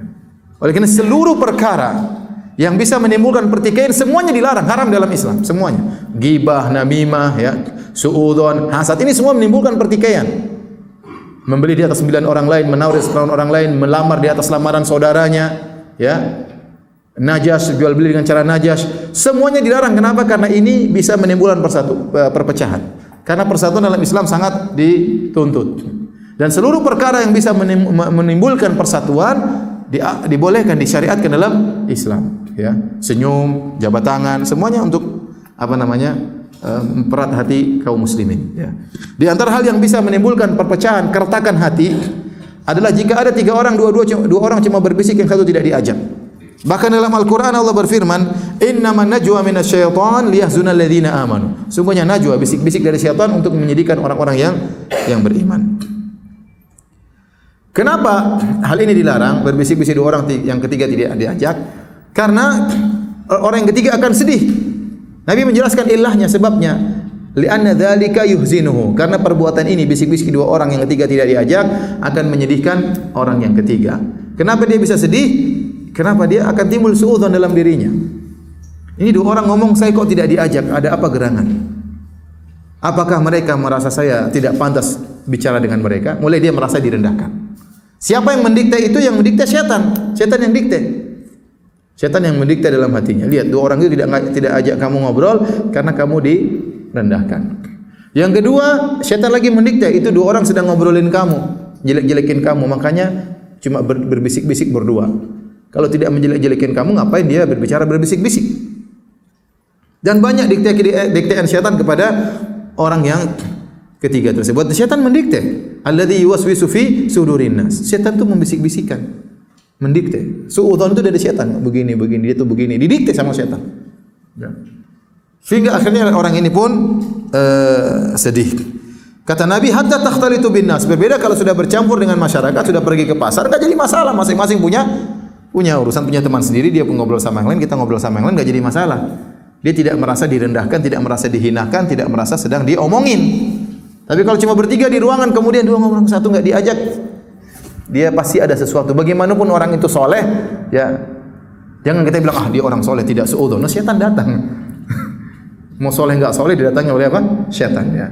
Oleh karena seluruh perkara yang bisa menimbulkan pertikaian semuanya dilarang, haram dalam Islam, semuanya. Ghibah, namimah, ya, suudzon, hasad, ini semua menimbulkan pertikaian. Membeli di atas 9 orang lain, menawar di atas 9 orang lain, melamar di atas lamaran saudaranya, ya. Najas, jual beli dengan cara najas, semuanya dilarang. Kenapa? Karena ini bisa menimbulkan perpecahan. Karena persatuan dalam Islam sangat dituntut. Dan seluruh perkara yang bisa menimbulkan persatuan dibolehkan, disyariatkan dalam Islam. Ya, senyum, jabat tangan, semuanya untuk apa namanya? Memperat hati kaum muslimin. Ya. Di antara hal yang bisa menimbulkan perpecahan, keretakan hati adalah jika ada 3 orang, dua orang cuma berbisik, yang satu tidak diajak. Bahkan dalam Al-Quran Allah berfirman, innaman najwa minasyaitan liyahzuna alladhina amanu. Sungguhnya najwa, bisik-bisik dari syaitan untuk menyedihkan orang-orang yang beriman. Kenapa hal ini dilarang? Berbisik-bisik 2 orang, yang ketiga tidak diajak. Karena orang yang ketiga akan sedih. Nabi menjelaskan ilahnya, sebabnya. Li'anna dzalika yuhzinuhu. Karena perbuatan ini, bisik-bisik 2 orang, yang ketiga tidak diajak, akan menyedihkan orang yang ketiga. Kenapa dia bisa sedih? Kenapa? Dia akan timbul suudzon dalam dirinya. Ini 2 orang ngomong, saya kok tidak diajak, ada apa gerangan? Apakah mereka merasa saya tidak pantas bicara dengan mereka? Mulai dia merasa direndahkan. Siapa yang mendikte itu? Yang mendikte setan. Setan yang dikte. Setan yang mendikte dalam hatinya. Lihat, 2 orang itu tidak ajak kamu ngobrol karena kamu direndahkan. Yang kedua, setan lagi mendikte, itu 2 orang sedang ngobrolin kamu, jelek-jelekin kamu, makanya cuma berbisik-bisik berdua. Kalau tidak menjelek-jelekin kamu, ngapain dia berbicara berbisik-bisik? Dan banyak diktean syaitan kepada orang yang ketiga tersebut. Syaitan mendikte. Alladzi yuwaswisu fi sudurin nas. Syaitan itu membisik-bisikan, mendikte. Suudzon itu dari syaitan. Begini, dia itu begini. Didikte sama syaitan. Ya. Sehingga akhirnya orang ini pun sedih. Kata Nabi, hatta takhtalitu bin nas. Berbeda kalau sudah bercampur dengan masyarakat, sudah pergi ke pasar, enggak jadi masalah. Masing-masing punya urusan, punya teman sendiri, dia pun ngobrol sama yang lain, kita ngobrol sama yang lain, enggak jadi masalah. Dia tidak merasa direndahkan, tidak merasa dihinakan, tidak merasa sedang diomongin. Tapi kalau cuma bertiga di ruangan, kemudian 2 ngomong, satu enggak diajak, dia pasti ada sesuatu. Bagaimanapun orang itu soleh, ya jangan kita bilang, dia orang soleh, tidak suudzon. Nah, syaitan datang. Mau soleh enggak soleh didatangi oleh apa? Syaitan, ya.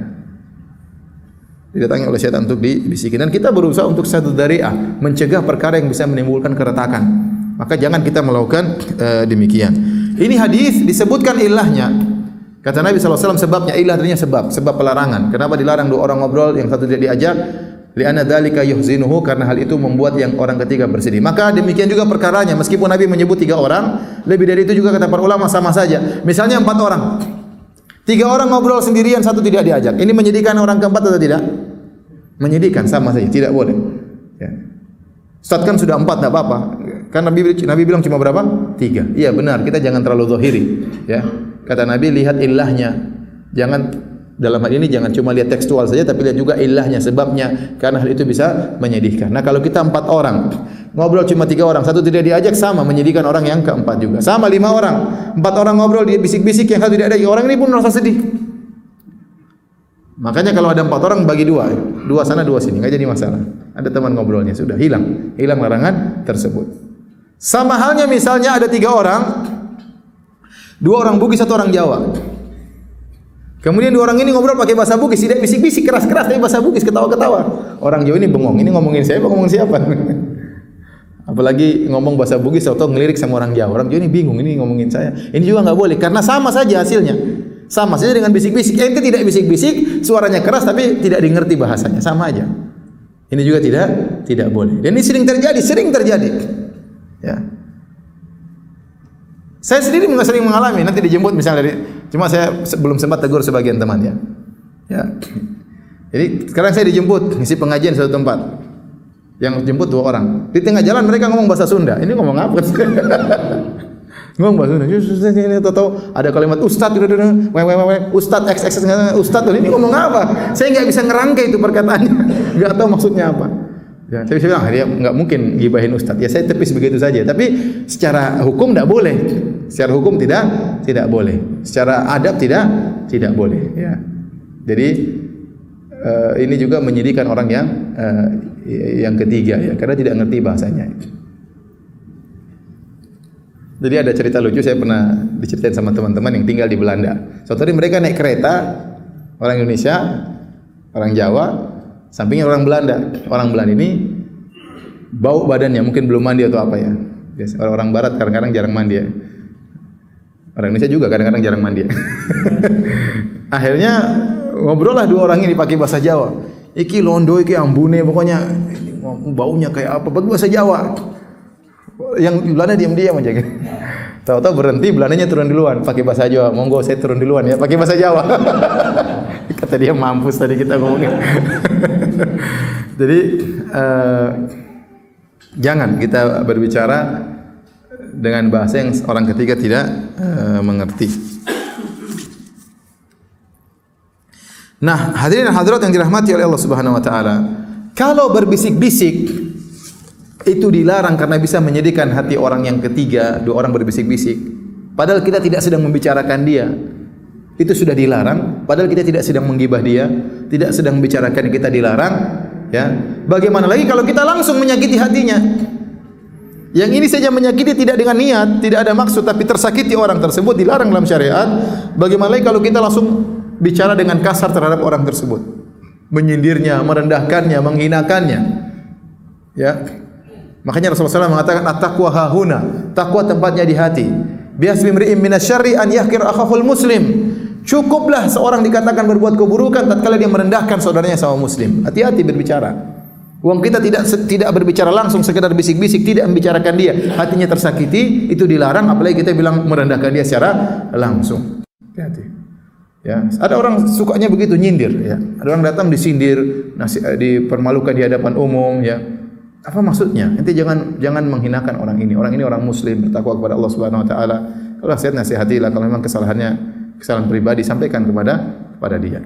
Didatangi oleh syaitan untuk dibisikin. Dan kita berusaha untuk satu dari'ah, mencegah perkara yang bisa menimbulkan keretakan. Maka jangan kita melakukan demikian. Ini hadis disebutkan ilahnya. Kata Nabi SAW, sebabnya, ilah artinya sebab pelarangan. Kenapa dilarang 2 orang ngobrol, yang satu tidak diajak? Li'anna dzalika yuhzinuhu, karena hal itu membuat yang orang ketiga bersedih. Maka demikian juga perkaranya, meskipun Nabi menyebut 3 orang, lebih dari itu juga kata para ulama sama saja. Misalnya 4 orang. 3 orang ngobrol sendirian, satu tidak diajak. Ini menyedihkan orang keempat atau tidak? Menyedihkan, sama saja, tidak boleh. Ya. Ustaz kan sudah 4, tidak apa-apa. Kan Nabi bilang cuma berapa? 3. Iya benar, kita jangan terlalu zahiri. Ya. Kata Nabi, lihat ilahnya. Jangan, dalam hal ini jangan cuma lihat tekstual saja, tapi lihat juga ilahnya, sebabnya. Karena hal itu bisa menyedihkan. Nah kalau kita 4 orang, ngobrol cuma 3 orang, satu tidak diajak, sama menyedihkan orang yang keempat juga. Sama 5 orang, 4 orang ngobrol, dia bisik-bisik, yang satu tidak ada, orang ini pun merasa sedih. Makanya kalau ada 4 orang bagi 2 sana 2 sini, enggak jadi masalah. Ada teman ngobrolnya, sudah hilang larangan tersebut. Sama halnya misalnya ada 3 orang, 2 orang Bugis, 1 orang Jawa. Kemudian 2 orang ini ngobrol pakai bahasa Bugis, tidak bisik-bisik keras-keras, tapi bahasa Bugis, ketawa-ketawa. Orang Jawa ini bengong, ini ngomongin saya, ngomongin siapa? Apalagi ngomong bahasa Bugis atau ngelirik sama orang Jawa. Orang Jawa ini bingung, ini ngomongin saya. Ini juga enggak boleh, karena sama saja hasilnya. Sama saja dengan bisik-bisik. Ente tidak bisik-bisik, suaranya keras tapi tidak dimengerti bahasanya, sama aja. Ini juga tidak boleh. Dan ini sering terjadi. Ya. Saya sendiri sering mengalami, nanti dijemput misalnya cuma saya belum sempat tegur sebagian teman ya. Ya. Jadi sekarang saya dijemput ngisi pengajian suatu tempat. Yang jemput 2 orang. Di tengah jalan mereka ngomong bahasa Sunda. Ini ngomong apa? Ngomong bahasa tahu ada kalimat ustadz ustadz x ustadz ini ngomong apa? Saya nggak bisa ngerangkai itu perkataannya, nggak tahu maksudnya apa. Ya, tapi saya bilang dia nggak mungkin gibahin ustadz. Ya saya tepis begitu saja. Tapi secara hukum tidak boleh. Secara hukum tidak boleh. Secara adab tidak boleh. Ya. Jadi ini juga menyedihkan orang yang ketiga ya, karena tidak ngerti bahasanya. Jadi ada cerita lucu, saya pernah diceritain sama teman-teman yang tinggal di Belanda. Suatu hari mereka naik kereta, orang Indonesia, orang Jawa, sampingnya orang Belanda. Orang Belanda ini bau badannya, mungkin belum mandi atau apa ya. Biasa orang Barat kadang-kadang jarang mandi ya. Orang Indonesia juga kadang-kadang jarang mandi ya. Akhirnya ngobrol lah dua orang ini pakai bahasa Jawa. Iki londo, iki ambune, pokoknya baunya kayak apa? Pakai bahasa Jawa. Yang Belanda diam-diam aja gitu. Tahu-tahu berhenti, Belandanya turun duluan pakai bahasa Jawa. Monggo saya turun duluan ya, pakai bahasa Jawa. Kata dia mampus tadi kita ngomongin. Jadi jangan kita berbicara dengan bahasa yang orang ketiga tidak mengerti. Nah, hadirin dan hadirat yang dirahmati oleh Allah Subhanahu wa taala, kalau berbisik-bisik itu dilarang karena bisa menyedihkan hati orang yang ketiga, dua orang berbisik-bisik. Padahal kita tidak sedang membicarakan dia. Itu sudah dilarang, padahal kita tidak sedang menggibah dia, tidak sedang membicarakan, kita dilarang, ya. Bagaimana lagi kalau kita langsung menyakiti hatinya? Yang ini saja menyakiti tidak dengan niat, tidak ada maksud, tapi tersakiti orang tersebut, dilarang dalam syariat. Bagaimana lagi kalau kita langsung bicara dengan kasar terhadap orang tersebut, menyindirnya, merendahkannya, menghinakannya, ya. Makanya Rasulullah SAW mengatakan at-taqwa hahuna, takwa tempatnya di hati. Biasmimri'im minasyarri an yahqir akhahul muslim. Cukuplah seorang dikatakan berbuat keburukan tatkala dia merendahkan saudaranya sama muslim. Hati-hati berbicara. Uang kita tidak berbicara langsung, sekedar bisik-bisik, tidak membicarakan dia, hatinya tersakiti, itu dilarang. Apalagi kita bilang merendahkan dia secara langsung. Hati-hati. Ya, ada orang sukanya begitu, nyindir. Ya, ada orang datang disindir, dipermalukan di hadapan umum. Ya, apa maksudnya? Nanti jangan menghinakan orang ini. Orang ini orang Muslim, bertakwa kepada Allah Subhanahu Wa Taala. Kalau nasihat nasihatilah. Kalau memang kesalahan pribadi, sampaikan kepada dia.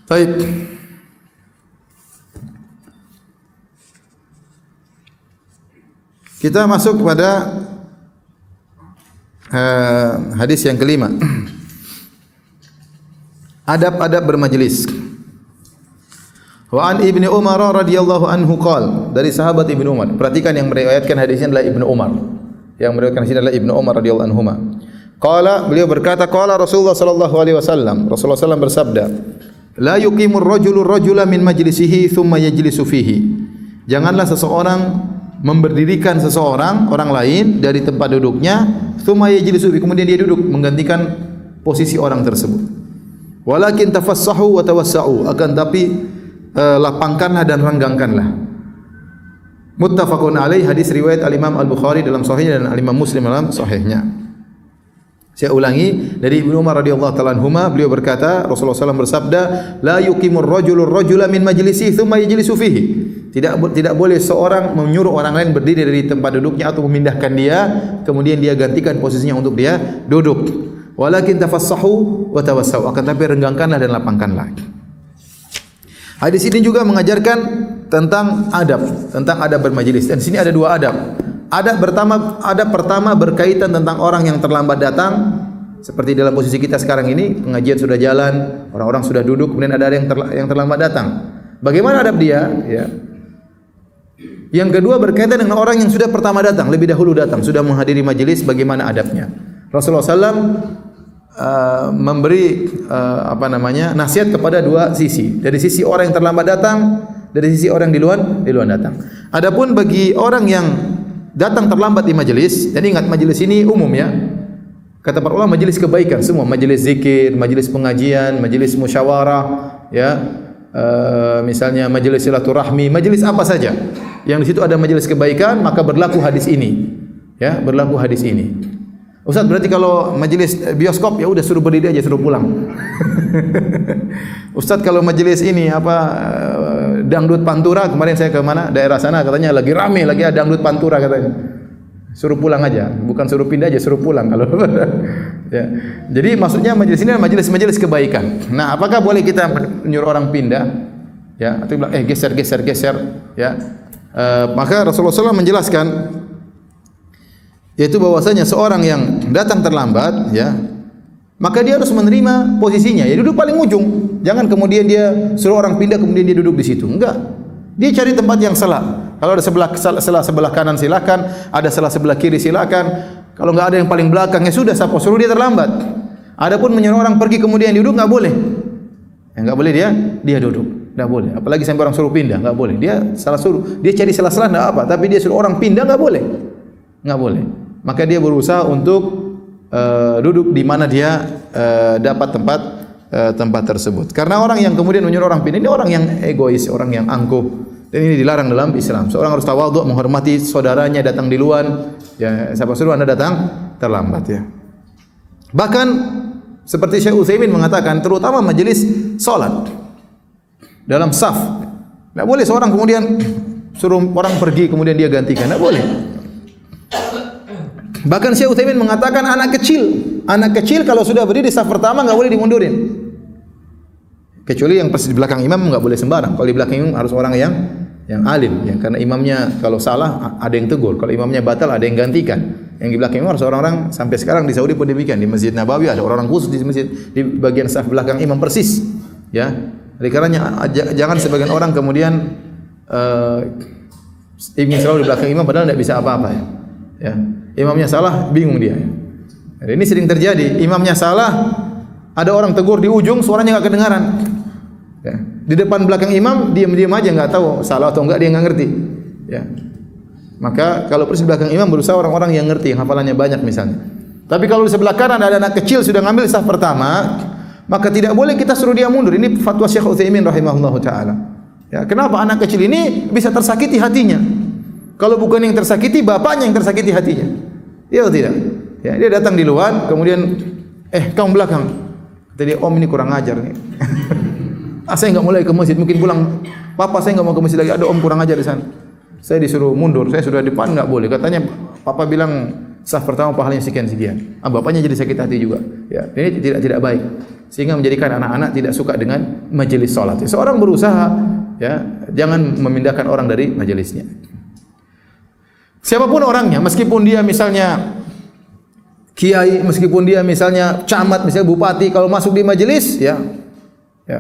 Baik. Kita masuk kepada hadis yang kelima. Adab-adab bermajlis. Wa an Ibnu Umar radhiyallahu anhu qala, dari sahabat Ibnu Umar. Perhatikan yang meriwayatkan hadisnya adalah Ibnu Umar. Yang meriwayatkan hadisnya adalah Ibnu Umar radhiyallahu anhuma. Qala, beliau berkata, qala Rasulullah sallallahu alaihi wasallam. Rasulullah sallallahu bersabda, la yuqimur rajulu rajula min majlisihi thumma yajlisu fihi. Janganlah seseorang memberdirikan seseorang, orang lain dari tempat duduknya, thumma yajlisu fihi, kemudian dia duduk menggantikan posisi orang tersebut. Walakin tafassahu wa tawassau, akan tapi lapangkanlah dan renggangkanlah. Muttafaqun alaih, hadis riwayat al-Imam Al-Bukhari dalam sahihnya dan al-Imam Muslim dalam sahihnya. Saya ulangi, dari Ibnu Umar radhiyallahu ta'ala anhuma, beliau berkata, Rasulullah SAW bersabda, la yuqimur rajulur rajula min majlisi thumma yajlisu fihi. Tidak boleh seorang menyuruh orang lain berdiri dari tempat duduknya atau memindahkan dia, kemudian dia gantikan posisinya untuk dia duduk. Walakin tafassahu wa tawassau, akan tapi renggangkanlah dan lapangkanlah. Hadis ini juga mengajarkan tentang adab bermajlis. Dan di sini ada dua adab. Adab pertama berkaitan tentang orang yang terlambat datang, seperti dalam posisi kita sekarang ini, pengajian sudah jalan, orang-orang sudah duduk, kemudian ada yang terlambat datang. Bagaimana adab dia? Ya. Yang kedua berkaitan dengan orang yang sudah pertama datang, lebih dahulu datang, sudah menghadiri majelis, bagaimana adabnya? Rasulullah SAW memberi nasihat kepada dua sisi. Dari sisi orang yang terlambat datang, dari sisi orang di luar datang. Adapun bagi orang yang datang terlambat di majelis, dan ingat majelis ini umum ya. Kata para ulama majelis kebaikan semua, majelis zikir, majelis pengajian, majelis musyawarah, ya. Misalnya majelis silaturahmi, majelis apa saja. Yang di situ ada majelis kebaikan, maka berlaku hadis ini. Ya, berlaku hadis ini. Ustaz, berarti kalau majelis bioskop ya udah suruh berdiri aja, suruh pulang. Ustaz, kalau majelis ini dangdut pantura, kemarin saya ke mana? Daerah sana katanya lagi rame, lagi ada dangdut pantura katanya. Suruh pulang aja, bukan suruh pindah aja, suruh pulang kalau ya. Jadi maksudnya majelis ini adalah majelis kebaikan. Nah, apakah boleh kita menyuruh orang pindah? Ya, atau bilang geser ya. Maka Rasulullah SAW menjelaskan yaitu bahwasanya seorang yang datang terlambat ya, maka dia harus menerima posisinya. Ya duduk paling ujung. Jangan kemudian dia suruh orang pindah kemudian dia duduk di situ. Enggak. Dia cari tempat yang sela. Kalau ada sebelah kanan silakan, ada sebelah kiri silakan. Kalau enggak ada yang paling belakang ya sudah, suruh dia terlambat. Adapun menyuruh orang pergi kemudian duduk enggak boleh. Ya, enggak boleh dia duduk. Enggak boleh. Apalagi sampai orang suruh pindah, enggak boleh. Dia salah suruh. Dia cari sela-sela enggak apa, tapi dia suruh orang pindah enggak boleh. Enggak boleh. Maka dia berusaha untuk duduk di mana dia dapat tempat tersebut. Karena orang yang kemudian menyuruh orang pindah ini orang yang egois, orang yang angkuh. Dan ini dilarang dalam Islam. Seorang harus tawadhu, menghormati saudaranya datang duluan. Ya, siapa suruh Anda datang terlambat ya. Bahkan seperti Syekh Utsaimin mengatakan, terutama majelis salat dalam saf. Enggak boleh seorang kemudian suruh orang pergi kemudian dia gantikan, enggak boleh. Bahkan Syekh Utsaimin mengatakan anak kecil kalau sudah berdiri di saf pertama enggak boleh dimundurin. Kecuali yang persis di belakang imam enggak boleh sembarang. Kalau di belakang imam harus orang yang alim ya, karena imamnya kalau salah ada yang tegur, kalau imamnya batal ada yang gantikan. Yang di belakang imam harus orang-orang, sampai sekarang di Saudi pun demikian. Di Masjid Nabawi ada orang-orang khusus di masjid di bagian saf belakang imam persis ya. Oleh karenanya jangan sebagian orang kemudian ingin selalu di belakang imam padahal tidak bisa apa-apa ya. Ya. Imamnya salah, bingung dia. Jadi ini sering terjadi, imamnya salah, ada orang tegur di ujung, suaranya enggak kedengaran. Ya. Di depan belakang imam diam-diam aja enggak tahu salah atau enggak, dia enggak ngerti. Ya. Maka kalau persis di belakang imam berusaha orang-orang yang ngerti, yang hafalannya banyak misalnya. Tapi kalau di sebelah kanan ada anak kecil sudah ngambil saf pertama, maka tidak boleh kita suruh dia mundur. Ini fatwa Syekh Utsaimin rahimahullahu taala. Ya, kenapa anak kecil ini bisa tersakiti hatinya? Kalau bukan yang tersakiti, bapaknya yang tersakiti hatinya. Iya atau tidak? Ya, dia datang di luar, kemudian kamu belakang. Kata dia, om ini kurang ajar nih. Saya enggak mulai ke masjid, mungkin pulang. Papa saya enggak mau ke masjid lagi, ada om kurang ajar di sana. Saya disuruh mundur, saya sudah di depan enggak boleh. Katanya papa bilang saf pertama pahalanya sekian-sekian. Bapaknya jadi sakit hati juga. Ya, ini tidak baik. Sehingga menjadikan anak-anak tidak suka dengan majelis salat. Ya, seorang berusaha ya, jangan memindahkan orang dari majelisnya. Siapapun orangnya, meskipun dia misalnya kiai, meskipun dia misalnya camat, misalnya bupati, kalau masuk di majelis ya,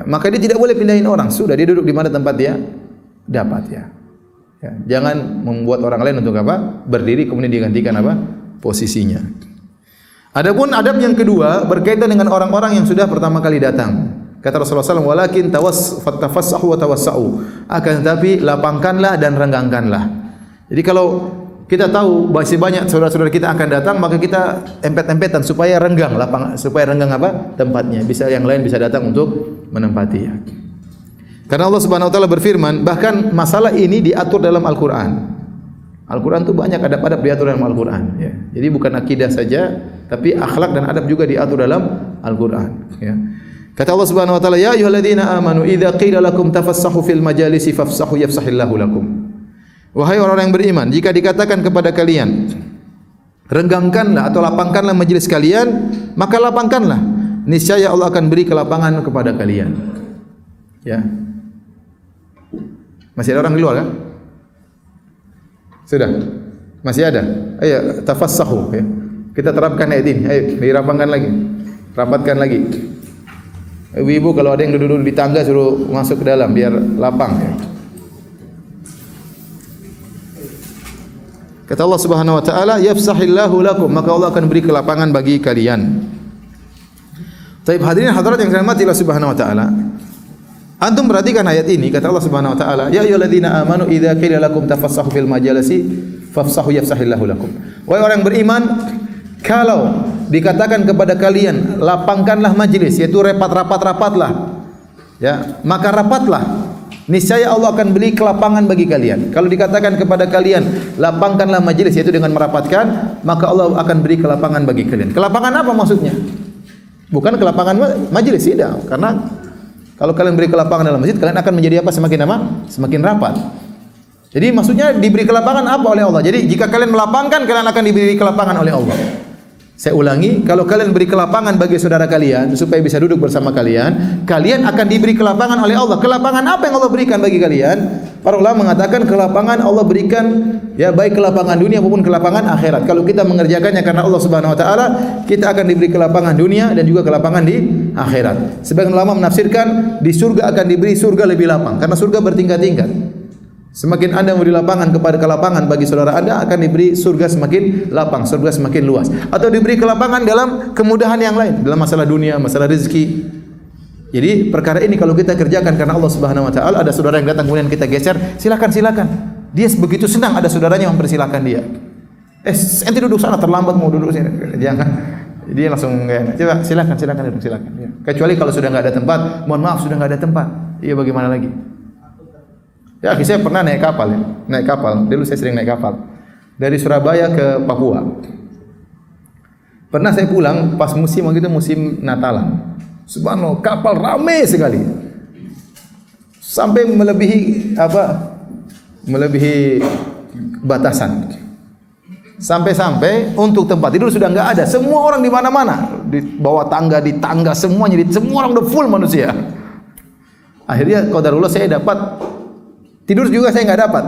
maka dia tidak boleh pindahin orang. Sudah dia duduk di mana tempat dia dapat ya. Jangan membuat orang lain untuk apa? Berdiri kemudian digantikan apa? Posisinya. Adapun adab yang kedua berkaitan dengan orang-orang yang sudah pertama kali datang. Kata Rasulullah SAW, walakin tafassahu wa tawassau. Akan tetapi lapangkanlah dan renggangkanlah. Jadi kalau kita tahu masih banyak saudara-saudara kita akan datang, maka kita empet-empetan supaya renggang apa? Tempatnya. Bisa yang lain bisa datang untuk menempati. Karena Allah Subhanahu wa taala berfirman, bahkan masalah ini diatur dalam Al-Qur'an. Al-Qur'an itu banyak adab-adab diatur dalam Al-Qur'an ya. Jadi bukan akidah saja, tapi akhlak dan adab juga diatur dalam Al-Qur'an ya. Kata Allah Subhanahu wa taala, ya ayyuhalladzina amanu idza qila lakum tafassahu fil majalisi fafsahu yafsahillahu lakum. Wahai orang-orang yang beriman, jika dikatakan kepada kalian, renggangkanlah atau lapangkanlah majelis kalian, maka lapangkanlah. Niscaya Allah akan beri kelapangan kepada kalian. Ya. Masih ada orang di luar kan? Sudah? Masih ada? Ayo tafassahu ya. Kita terapkan ayat ini. Ayo dirapangkan lagi. Rapatkan lagi. Ibu-ibu kalau ada yang duduk-duduk di tangga suruh masuk ke dalam biar lapang ya. Kata Allah Subhanahu wa taala, yafsahillahu lakum, maka Allah akan beri kelapangan bagi kalian. Baik hadirin hadirat yang saya hormati Allah Subhanahu wa taala. Antum perhatikan ayat ini, kata Allah Subhanahu wa taala, ya ayyuhalladzina amanu idza qila lakum tafassahu fil majalisi fafsahu yafsahillahu lakum. Wahai orang beriman, kalau dikatakan kepada kalian lapangkanlah majelis, yaitu rapatlah. Ya, maka rapatlah. Niscaya Allah akan beri kelapangan bagi kalian. Kalau dikatakan kepada kalian lapangkanlah majelis, yaitu dengan merapatkan, maka Allah akan beri kelapangan bagi kalian. Kelapangan apa maksudnya? Bukan kelapangan majelis, tidak. Karena kalau kalian beri kelapangan dalam masjid, kalian akan menjadi apa? Semakin apa? Semakin rapat. Jadi maksudnya diberi kelapangan apa oleh Allah? Jadi jika kalian melapangkan, kalian akan diberi kelapangan oleh Allah. Saya ulangi, kalau kalian beri kelapangan bagi saudara kalian supaya bisa duduk bersama kalian, kalian akan diberi kelapangan oleh Allah. Kelapangan apa yang Allah berikan bagi kalian? Para ulama mengatakan kelapangan Allah berikan ya baik kelapangan dunia maupun kelapangan akhirat. Kalau kita mengerjakannya karena Allah Subhanahu wa taala, kita akan diberi kelapangan dunia dan juga kelapangan di akhirat. Sebagian ulama menafsirkan di surga akan diberi surga lebih lapang karena surga bertingkat-tingkat. Semakin Anda memberi lapangan kepada kelapangan bagi saudara Anda, akan diberi surga semakin lapang, surga semakin luas. Atau diberi kelapangan dalam kemudahan yang lain, dalam masalah dunia, masalah rezeki. Jadi perkara ini kalau kita kerjakan karena Allah Subhanahu wa taala, ada saudara yang datang kemudian kita geser, silakan. Dia begitu senang ada saudaranya mempersilahkan dia. Ente duduk sana, terlambat mau duduk sini. Jangan. Dia langsung kayak, coba silakan duduk, silakan. Ya. Kecuali kalau sudah enggak ada tempat, mohon maaf sudah enggak ada tempat. Iya bagaimana lagi? Ya, saya pernah naik kapal ya. Naik kapal. Dulu saya sering naik kapal. Dari Surabaya ke Papua. Pernah saya pulang pas musim Natalan. Subhanallah, kapal ramai sekali. Sampai melebihi batasan. Sampai-sampai untuk tempat tidur sudah enggak ada. Semua orang di mana-mana, di bawah tangga, di tangga semuanya, semua orang udah full manusia. Akhirnya qadarullah saya dapat tidur juga saya nggak dapat.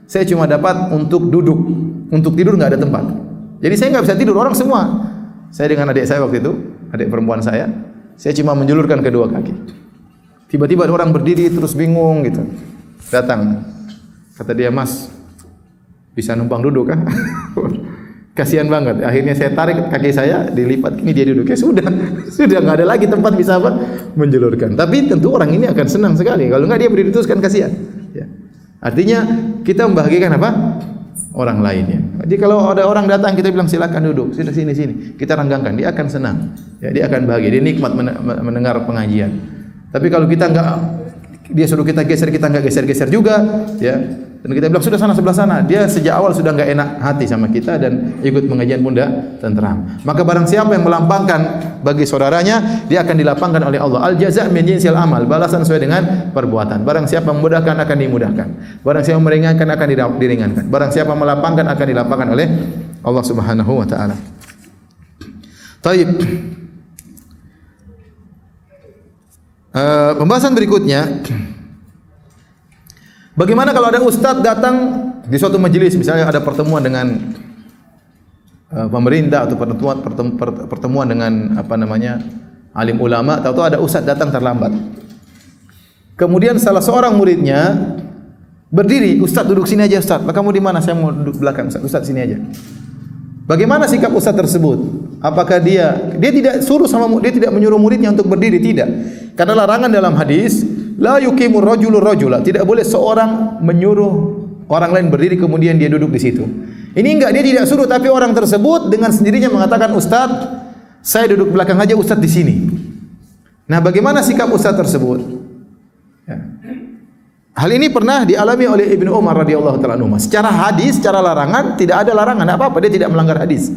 Saya cuma dapat untuk duduk, untuk tidur nggak ada tempat. Jadi saya nggak bisa tidur, orang semua. Saya dengan adik saya waktu itu, adik perempuan saya cuma menjulurkan kedua kaki. Tiba-tiba ada orang berdiri terus bingung gitu. Datang, kata dia, Mas, bisa numpang duduk kah? Kasihan banget. Akhirnya saya tarik kaki saya, dilipat, ini dia duduk. Ya sudah nggak ada lagi tempat bisa menjulurkan. Tapi tentu orang ini akan senang sekali. Kalau nggak dia berdiri terus kan kasihan. Ya. Artinya kita membahagiakan apa? Orang lainnya. Jadi kalau ada orang datang kita bilang silakan duduk, sini. Kita renggangkan, dia akan senang. Ya, dia akan bahagia, dia nikmat mendengar pengajian. Tapi kalau kita enggak, dia suruh kita geser, kita enggak geser-geser juga, ya. Dan kita bilang sudah sana sebelah sana, dia sejak awal sudah enggak enak hati sama kita dan ikut pengajian pun dah tenteram. Maka barang siapa yang melampangkan bagi saudaranya, dia akan dilapangkan oleh Allah. Al jaza' min jinsil amal, balasan sesuai dengan perbuatan. Barang siapa memudahkan akan dimudahkan. Barang siapa meringankan akan diringankan. Barang siapa melapangkan akan dilapangkan oleh Allah Subhanahu wa taala. Taib. Pembahasan berikutnya, bagaimana kalau ada ustadz datang di suatu majelis, misalnya ada pertemuan dengan pemerintah atau pertemuan dengan alim ulama, atau ada ustadz datang terlambat. Kemudian salah seorang muridnya berdiri, ustadz duduk sini aja ustadz. Kamu di mana? Saya mau duduk belakang. Ustadz sini aja. Bagaimana sikap ustadz tersebut? Apakah dia tidak tidak menyuruh muridnya untuk berdiri? Tidak. Karena larangan dalam hadis, la yuqimur rajulu rajula, tidak boleh seorang menyuruh orang lain berdiri kemudian dia duduk di situ. Ini enggak, dia tidak suruh, tapi orang tersebut dengan sendirinya mengatakan, "Ustaz, saya duduk belakang aja, Ustaz di sini." Nah, bagaimana sikap ustaz tersebut? Ya. Hal ini pernah dialami oleh Ibnu Umar radhiyallahu taala anhu. Secara hadis, secara larangan tidak ada larangan, apa-apa, dia tidak melanggar hadis.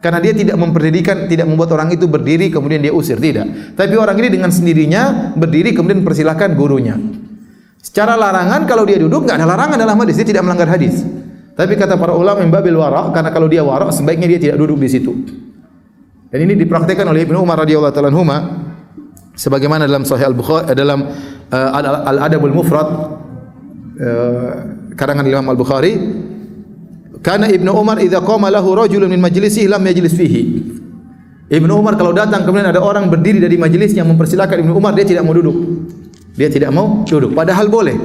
Karena dia tidak memperdidikan, tidak membuat orang itu berdiri kemudian dia usir, tidak. Tapi orang ini dengan sendirinya berdiri kemudian persilahkan gurunya. Secara larangan kalau dia duduk enggak ada larangan dalam hadis, dia tidak melanggar hadis. Tapi kata para ulama membabil wara', karena kalau dia wara' sebaiknya dia tidak duduk di situ. Dan ini dipraktikkan oleh Ibnu Umar radhiyallahu taala anhu sebagaimana dalam Sahih Al-Bukhari, dalam Al-Adabul Mufrad karangan Imam Al-Bukhari, karena Ibnu Umar idza qama lahu rajulun min majlisihi lam yajlis fihi. Ibnu Umar kalau datang kemudian ada orang berdiri dari majelisnya mempersilakan Ibnu Umar, dia tidak mau duduk. Dia tidak mau duduk, padahal boleh.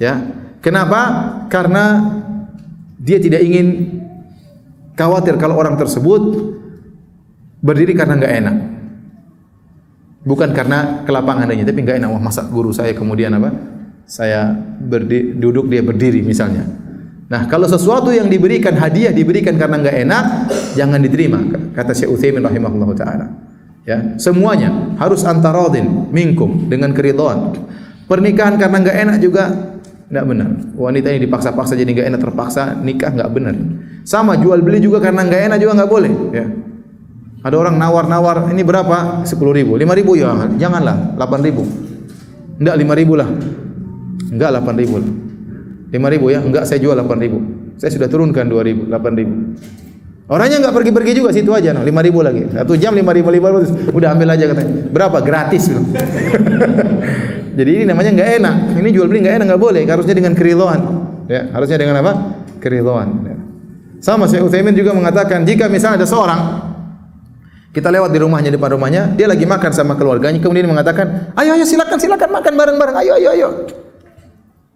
Ya. Kenapa? Karena dia tidak ingin khawatir kalau orang tersebut berdiri karena enggak enak. Bukan karena kelapangan adanya, tapi enggak enak. Wah, masa guru saya kemudian saya duduk dia berdiri misalnya. Nah, kalau sesuatu yang diberikan hadiah diberikan karena enggak enak, jangan diterima. Kata Syekh Utsaimin rahimahullahu taala. Ya, semuanya harus antaradin minkum, dengan keridhaan. Pernikahan karena enggak enak juga enggak benar. Wanita ini dipaksa-paksa jadi enggak enak, terpaksa nikah enggak benar. Sama jual beli juga karena enggak enak juga enggak boleh, ya. Ada orang nawar-nawar, ini berapa? 10.000, 5.000 ya, janganlah, 8.000. Enggak 5.000 lah. Enggak 8.000 lah. 5.000 ya? Enggak, saya jual 8.000. Saya sudah turunkan 2.000, 8.000. Orangnya enggak pergi-pergi juga, situ aja, 5.000 lagi. 1 jam 5.000, udah ambil aja katanya. Berapa? Gratis. Jadi ini namanya enggak enak. Ini jual beli enggak enak, enggak boleh. Harusnya dengan keridhaan. Ya, harusnya dengan apa? Keridhaan. Ya. Sama Syekh Utsaimin juga mengatakan, jika misalnya ada seorang kita lewat di rumahnya, depan rumahnya, dia lagi makan sama keluarganya, kemudian mengatakan, ayo silakan makan bareng-bareng, ayo.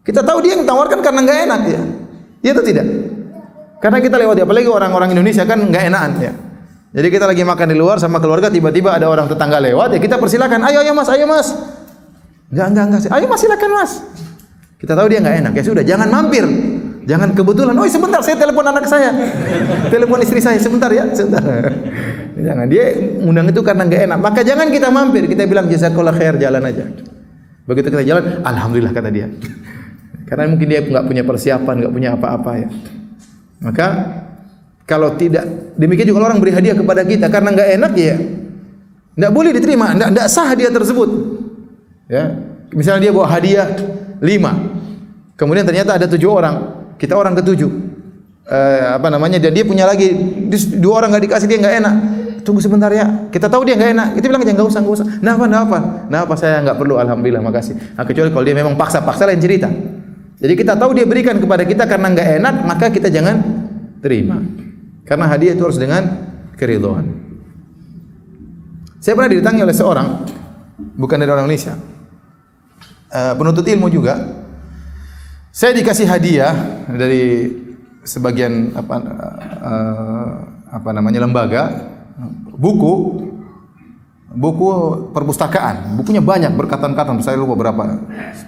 Kita tahu dia yang tawarkan karena enggak enak ya. Iya atau tidak? Karena kita lewat, apalagi orang-orang Indonesia kan enggak enakan ya. Jadi kita lagi makan di luar sama keluarga, tiba-tiba ada orang tetangga lewat, ya kita persilakan, ayo mas. Enggak. Ayo mas, silakan mas. Kita tahu dia enggak enak, ya sudah, jangan mampir. Jangan kebetulan, oh sebentar saya telepon anak saya, telepon istri saya, sebentar ya, sebentar. Jangan, dia undang itu karena enggak enak. Maka jangan kita mampir, kita bilang jazakallah khair, jalan aja. Begitu kita jalan, alhamdulillah kata dia. Karena mungkin dia enggak punya persiapan, enggak punya apa-apa ya. Maka kalau tidak, demikian juga orang beri hadiah kepada kita karena enggak enak ya, enggak boleh diterima, enggak sah hadiah tersebut. Ya, misalnya dia bawa hadiah 5, kemudian ternyata ada 7 orang. Kita orang ke-7, dan dia punya lagi 2 orang nggak dikasih, dia nggak enak. Tunggu sebentar ya, kita tahu dia nggak enak. Kita bilang jangan, nggak usah. Nah apa saya nggak perlu, alhamdulillah, makasih. Nah, kecuali kalau dia memang paksa lain cerita. Jadi kita tahu dia berikan kepada kita karena nggak enak, maka kita jangan terima. Karena hadiah itu harus dengan keridhaan. Saya pernah didatangi oleh seorang, bukan dari orang Indonesia, penuntut ilmu juga. Saya dikasih hadiah dari sebagian lembaga, buku perpustakaan. Bukunya banyak, berkarton-karton. Saya lupa berapa,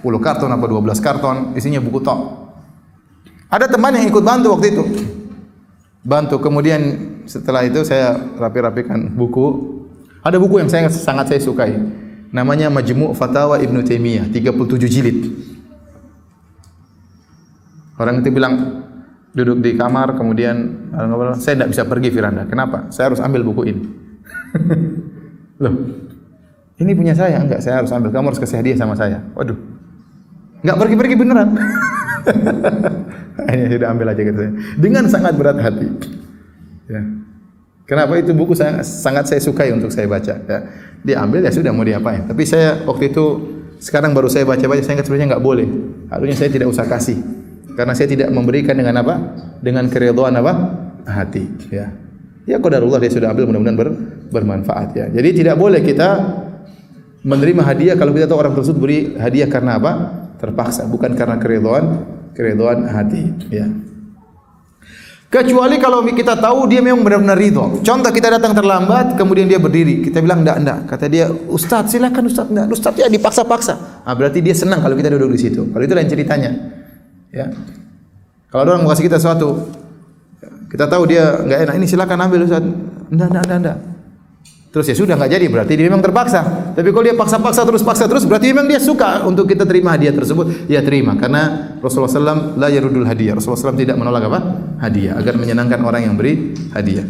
10 karton apa 12 karton, isinya buku tok. Ada teman yang ikut bantu waktu itu. Kemudian setelah itu saya rapi-rapikan buku. Ada buku yang sangat saya sukai. Namanya Majmu' Fatawa Ibnu Taimiyah, 37 jilid. Orang itu bilang, duduk di kamar, kemudian saya tidak bisa pergi Firanda. Kenapa? Saya harus ambil buku ini. Loh, ini punya saya? Enggak, saya harus ambil. Kamu harus kasih hadiah sama saya. Waduh, enggak pergi-pergi beneran. Ini sudah ambil aja gitu. Dengan sangat berat hati. Ya. Kenapa? Itu buku sangat saya sukai untuk saya baca. Ya. Dia ambil, ya sudah, mau diapain. Tapi saya waktu itu, sekarang baru saya baca-baca, saya ingat sebenarnya enggak boleh. Harusnya saya tidak usah kasih. Karena saya tidak memberikan dengan apa? Dengan keridhaan apa? Hati, ya. Ya qadarullah, dia sudah ambil, mudah-mudahan bermanfaat ya. Jadi tidak boleh kita menerima hadiah kalau kita tahu orang tersebut beri hadiah karena apa? Terpaksa, bukan karena keridhaan hati, ya. Kecuali kalau kita tahu dia memang benar-benar ridho. Contoh, kita datang terlambat, kemudian dia berdiri, kita bilang enggak. Kata dia, Ustaz, silakan Ustaz. Enggak, Ustaz ya dipaksa-paksa. Berarti dia senang kalau kita duduk di situ. Kalau itu lain ceritanya. Ya. Kalau ada orang mau kasih kita sesuatu, kita tahu dia enggak enak, ini silakan ambil Ustaz. Enggak. Terus ya sudah, enggak jadi, berarti dia memang terpaksa. Tapi kalau dia paksa terus, berarti memang dia suka untuk kita terima hadiah tersebut, ya terima. Karena Rasulullah SAW la yarudul hadiah. Rasulullah SAW tidak menolak apa? Hadiah, agar menyenangkan orang yang beri hadiah.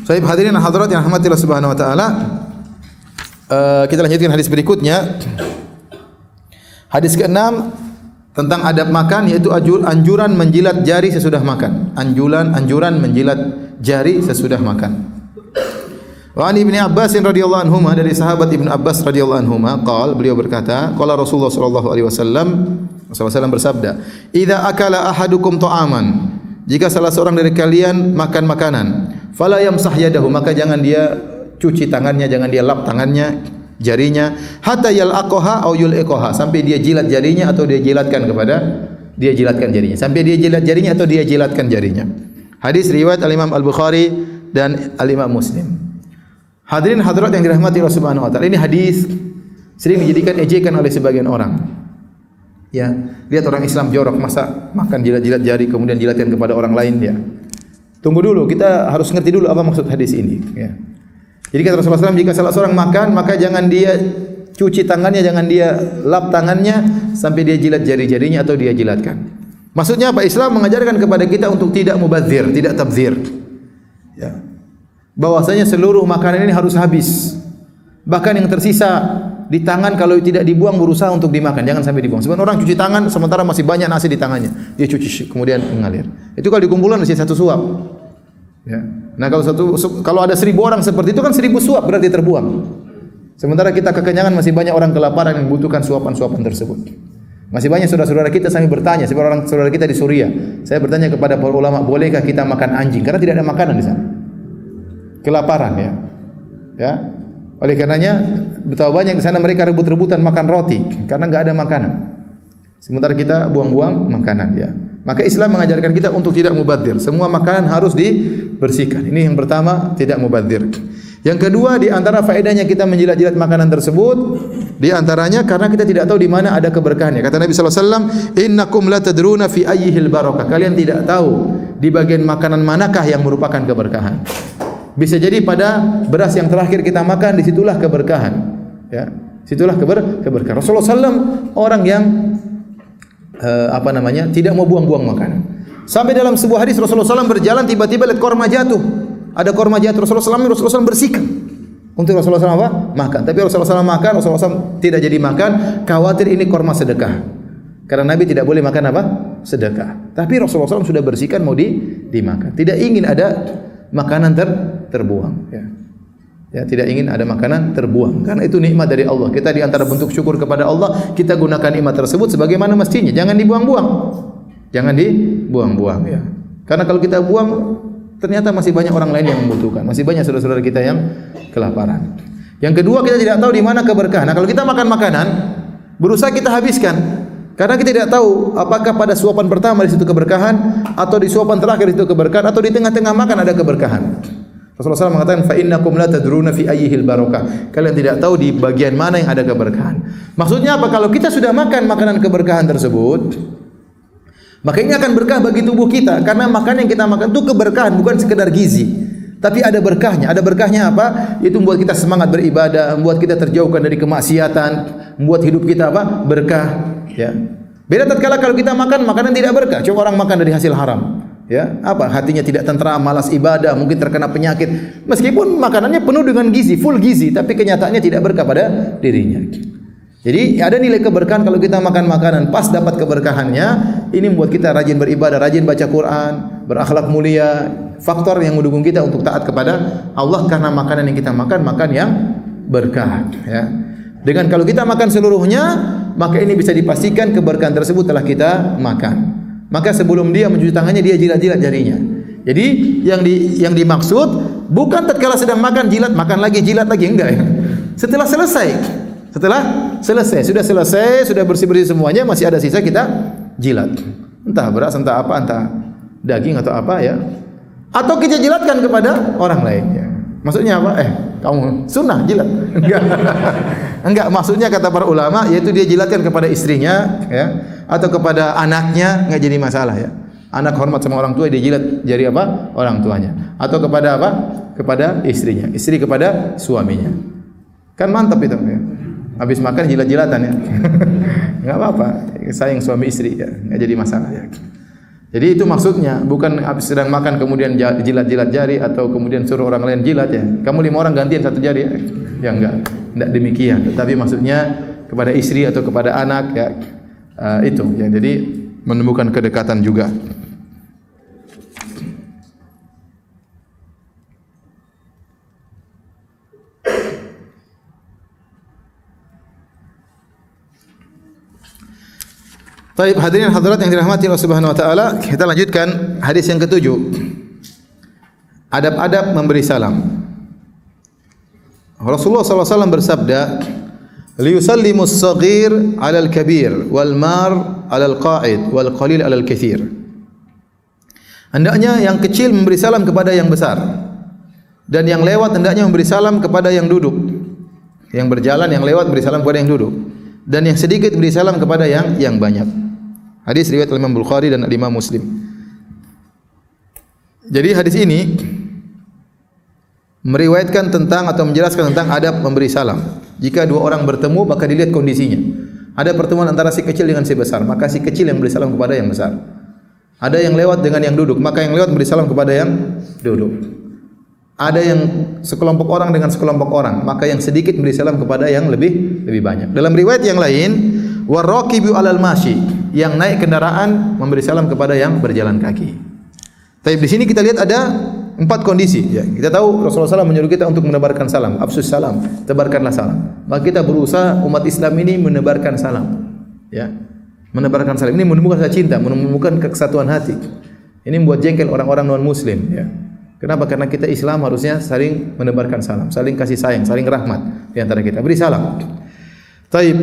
Sahib hadirin dan hadirat yang rahmati Allah Subhanahu wa taala. Kita lanjutkan hadis berikutnya. Hadis ke-6 tentang adab makan, yaitu anjuran menjilat jari sesudah makan. Anjuran menjilat jari sesudah makan. Wa an Ibnu Abbas radhiyallahu anhu, dari sahabat Ibnu Abbas radhiyallahu anhu, beliau berkata, qala Rasulullah sallallahu alaihi wasallam bersabda, "Idza akala ahadukum ta'aman," jika salah seorang dari kalian makan makanan, fala yamsah yadahu, maka jangan dia cuci tangannya, jangan dia lap tangannya, jarinya, hatta yalaqaha aw yulqaha, sampai dia jilat jarinya atau dia jilatkan jarinya, sampai dia jilat jarinya atau dia jilatkan jarinya. Hadis riwayat Al-Imam Al-Bukhari dan Al-Imam Muslim. Hadirin hadirat yang dirahmati Allah Subhanahu wa taala, ini hadis sering dijadikan ejekan oleh sebagian orang. Ya, lihat orang Islam jorok, masa makan jilat-jilat jari kemudian jilatkan kepada orang lain dia. Tunggu dulu, kita harus ngerti dulu apa maksud hadis ini, ya. Jadi kata Rasulullah SAW, jika salah seorang makan, maka jangan dia cuci tangannya, jangan dia lap tangannya sampai dia jilat jari-jarinya atau dia jilatkan. Maksudnya apa? Islam mengajarkan kepada kita untuk tidak mubadzir, tidak tabdzir. Ya. Bahwasanya seluruh makanan ini harus habis. Bahkan yang tersisa di tangan kalau tidak dibuang berusaha untuk dimakan, jangan sampai dibuang. Sebenarnya orang cuci tangan sementara masih banyak nasi di tangannya, dia cuci kemudian mengalir. Itu kalau dikumpulkan masih satu suap. Ya. Nah kalau ada 1.000 orang seperti itu kan 1.000 suap berarti terbuang. Sementara kita kekenyangan masih banyak orang kelaparan yang membutuhkan suapan-suapan tersebut. Masih banyak saudara-saudara kita sambil bertanya, seperti orang saudara kita di Suriah. Saya bertanya kepada para ulama, bolehkah kita makan anjing? Karena tidak ada makanan di sana. Kelaparan ya. Ya. Oleh karenanya betapa banyak di sana mereka rebut-rebutan makan roti karena enggak ada makanan. Sementara kita buang-buang makanan ya. Maka Islam mengajarkan kita untuk tidak mubadzir. Semua makanan harus dibersihkan. Ini yang pertama, tidak mubadzir. Yang kedua, di antara faedahnya kita menjilat-jilat makanan tersebut, di antaranya karena kita tidak tahu di mana ada keberkahannya. Kata Nabi sallallahu alaihi wasallam, "Innakum la tadruna fi ayyihil barakah." Kalian tidak tahu di bagian makanan manakah yang merupakan keberkahan. Bisa jadi pada beras yang terakhir kita makan, disitulah keberkahan. Ya, situlah keberkahan. Rasulullah SAW orang yang tidak mau buang-buang makanan. Sampai dalam sebuah hadis Rasulullah SAW berjalan tiba-tiba lihat korma jatuh. Ada korma jatuh, Rasulullah SAW bersihkan. Untuk Rasulullah SAW apa? Makan. Tapi Rasulullah SAW makan, Rasulullah SAW tidak jadi makan. Khawatir ini korma sedekah. Karena Nabi tidak boleh makan apa? Sedekah. Tapi Rasulullah SAW sudah bersihkan mau dimakan. Tidak ingin ada makanan terbuang. Ya, tidak ingin ada makanan terbuang. Karena itu nikmat dari Allah. Kita di antara bentuk syukur kepada Allah, kita gunakan nikmat tersebut sebagaimana mestinya. Jangan dibuang-buang. Jangan dibuang-buang. Ya. Karena kalau kita buang, ternyata masih banyak orang lain yang membutuhkan. Masih banyak saudara-saudara kita yang kelaparan. Yang kedua, kita tidak tahu di mana keberkahan. Nah, kalau kita makan makanan, berusaha kita habiskan. Karena kita tidak tahu apakah pada suapan pertama di situ keberkahan, atau di suapan terakhir itu keberkahan, atau di tengah-tengah makan ada keberkahan. Rasulullah SAW mengatakan, fa innakum la tadruna fi ayyihil barakah. Kalian tidak tahu di bagian mana yang ada keberkahan. Maksudnya apa? Kalau kita sudah makan makanan keberkahan tersebut, maka ini akan berkah bagi tubuh kita. Karena makanan yang kita makan itu keberkahan, bukan sekedar gizi, tapi ada berkahnya. Ada berkahnya apa? Itu membuat kita semangat beribadah, membuat kita terjauhkan dari kemaksiatan, membuat hidup kita apa? Berkah. Ya. Beda tatkala kalau kita makan makanan tidak berkah. Coba orang makan dari hasil haram. Ya, apa hatinya tidak tentram, malas ibadah, mungkin terkena penyakit. Meskipun makanannya penuh dengan gizi, full gizi, tapi kenyataannya tidak berkah pada dirinya. Jadi ada nilai keberkahan kalau kita makan makanan pas dapat keberkahannya. Ini membuat kita rajin beribadah, rajin baca Quran, berakhlak mulia. Faktor yang mendukung kita untuk taat kepada Allah karena makanan yang kita makan yang berkah. Ya. Dengan kalau kita makan seluruhnya, maka ini bisa dipastikan keberkahan tersebut telah kita makan. Maka sebelum dia mencuci tangannya, dia jilat-jilat jarinya. Jadi yang dimaksud bukan tatkala sedang makan jilat, makan lagi jilat lagi, enggak ya. Setelah selesai, sudah bersih-bersih semuanya, masih ada sisa kita jilat. Entah beras, entah apa, entah daging atau apa ya. Atau kita jilatkan kepada orang lain ya. Maksudnya apa? Kamu sunnah jilat. Enggak, maksudnya kata para ulama yaitu dia jilatkan kepada istrinya ya, atau kepada anaknya, enggak jadi masalah ya. Anak hormat sama orang tua, dia jilat jari apa? Orang tuanya. Atau kepada apa? Kepada istrinya. Istri kepada suaminya. Kan mantap itu ya. Habis makan jilat-jilatan ya. Enggak apa-apa. Sayang suami istri ya. Enggak jadi masalah ya. Jadi itu maksudnya, bukan habis sedang makan kemudian jilat-jilat jari atau kemudian suruh orang lain jilat ya. Kamu 5 orang gantian 1 jari ya. Ya enggak demikian. Tetapi maksudnya kepada istri atau kepada anak ya, itu ya. Jadi menemukan kedekatan juga. Baik, hadirin hadirat yang dirahmati Allah Subhanahu wa taala, kita lanjutkan hadis yang ke-7. Adab-adab memberi salam. Rasulullah sallallahu alaihi wasallam bersabda, "Liyusallimu as-saghir 'alal kabir wal mar 'alal qa'id wal qalil 'alal katsir." Hendaknya yang kecil memberi salam kepada yang besar, dan yang lewat hendaknya memberi salam kepada yang duduk. Yang berjalan, yang lewat beri salam kepada yang duduk, dan yang sedikit beri salam kepada yang banyak. Hadis riwayat Imam Bukhari dan Imam Muslim. Jadi hadis ini meriwayatkan tentang atau menjelaskan tentang adab memberi salam. Jika 2 orang bertemu, maka dilihat kondisinya. Ada pertemuan antara si kecil dengan si besar, maka si kecil yang beri salam kepada yang besar. Ada yang lewat dengan yang duduk, maka yang lewat beri salam kepada yang duduk. Ada yang sekelompok orang dengan sekelompok orang, maka yang sedikit beri salam kepada yang lebih banyak. Dalam riwayat yang lain, waraqibu alal masyi, yang naik kendaraan memberi salam kepada yang berjalan kaki. Tapi di sini kita lihat ada 4 kondisi. Ya, kita tahu Rasulullah SAW menyuruh kita untuk menebarkan salam, afsus salam, tebarkanlah salam. Maka kita berusaha umat Islam ini menebarkan salam. Ya, menebarkan salam ini menumbuhkan rasa cinta, menumbuhkan kesatuan hati. Ini membuat jengkel orang-orang non Muslim. Ya. Kenapa? Karena kita Islam harusnya saling menebarkan salam, saling kasih sayang, saling rahmat di antara kita. Beri salam. Taib.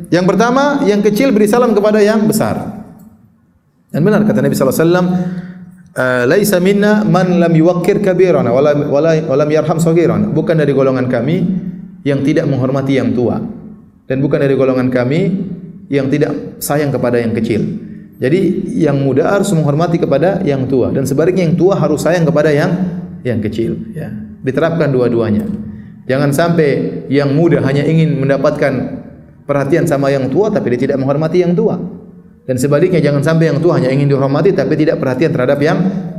Yang pertama, yang kecil beri salam kepada yang besar. Dan benar kata Nabi sallallahu alaihi wasallam, laisa minna man lam yuwaqqir kabirana wa lam yarham saghirana. Bukan dari golongan kami yang tidak menghormati yang tua, dan bukan dari golongan kami yang tidak sayang kepada yang kecil. Jadi yang muda harus menghormati kepada yang tua, dan sebaliknya yang tua harus sayang kepada yang kecil. Ya. Diterapkan dua-duanya. Jangan sampai yang muda hanya ingin mendapatkan perhatian sama yang tua, tapi dia tidak menghormati yang tua. Dan sebaliknya jangan sampai yang tua hanya ingin dihormati, tapi tidak perhatian terhadap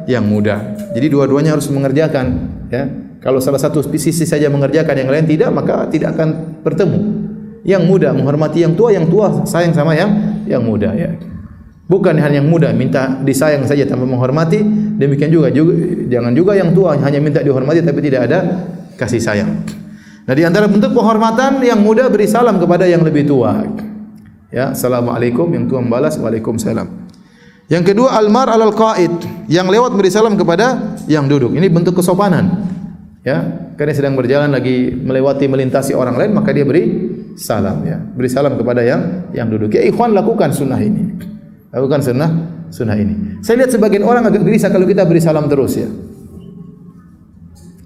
yang muda. Jadi dua-duanya harus mengerjakan. Ya. Kalau salah satu sisi saja mengerjakan, yang lain tidak, maka tidak akan bertemu. Yang muda menghormati yang tua sayang sama yang muda. Ya. Bukan hanya yang muda minta disayang saja tanpa menghormati, demikian juga jangan juga yang tua hanya minta dihormati tapi tidak ada kasih sayang. Nah, di antara bentuk penghormatan, yang muda beri salam kepada yang lebih tua. Ya, assalamualaikum, yang tua membalas waalaikumsalam. Yang kedua, almar alal qaid, yang lewat beri salam kepada yang duduk. Ini bentuk kesopanan. Ya, karena sedang berjalan lagi melintasi orang lain, maka dia beri salam. Ya, beri salam kepada yang duduk. Ya, ikhwan, lakukan sunnah ini. Lakukan sunnah ini. Saya lihat sebagian orang agak gelisah kalau kita beri salam terus, ya.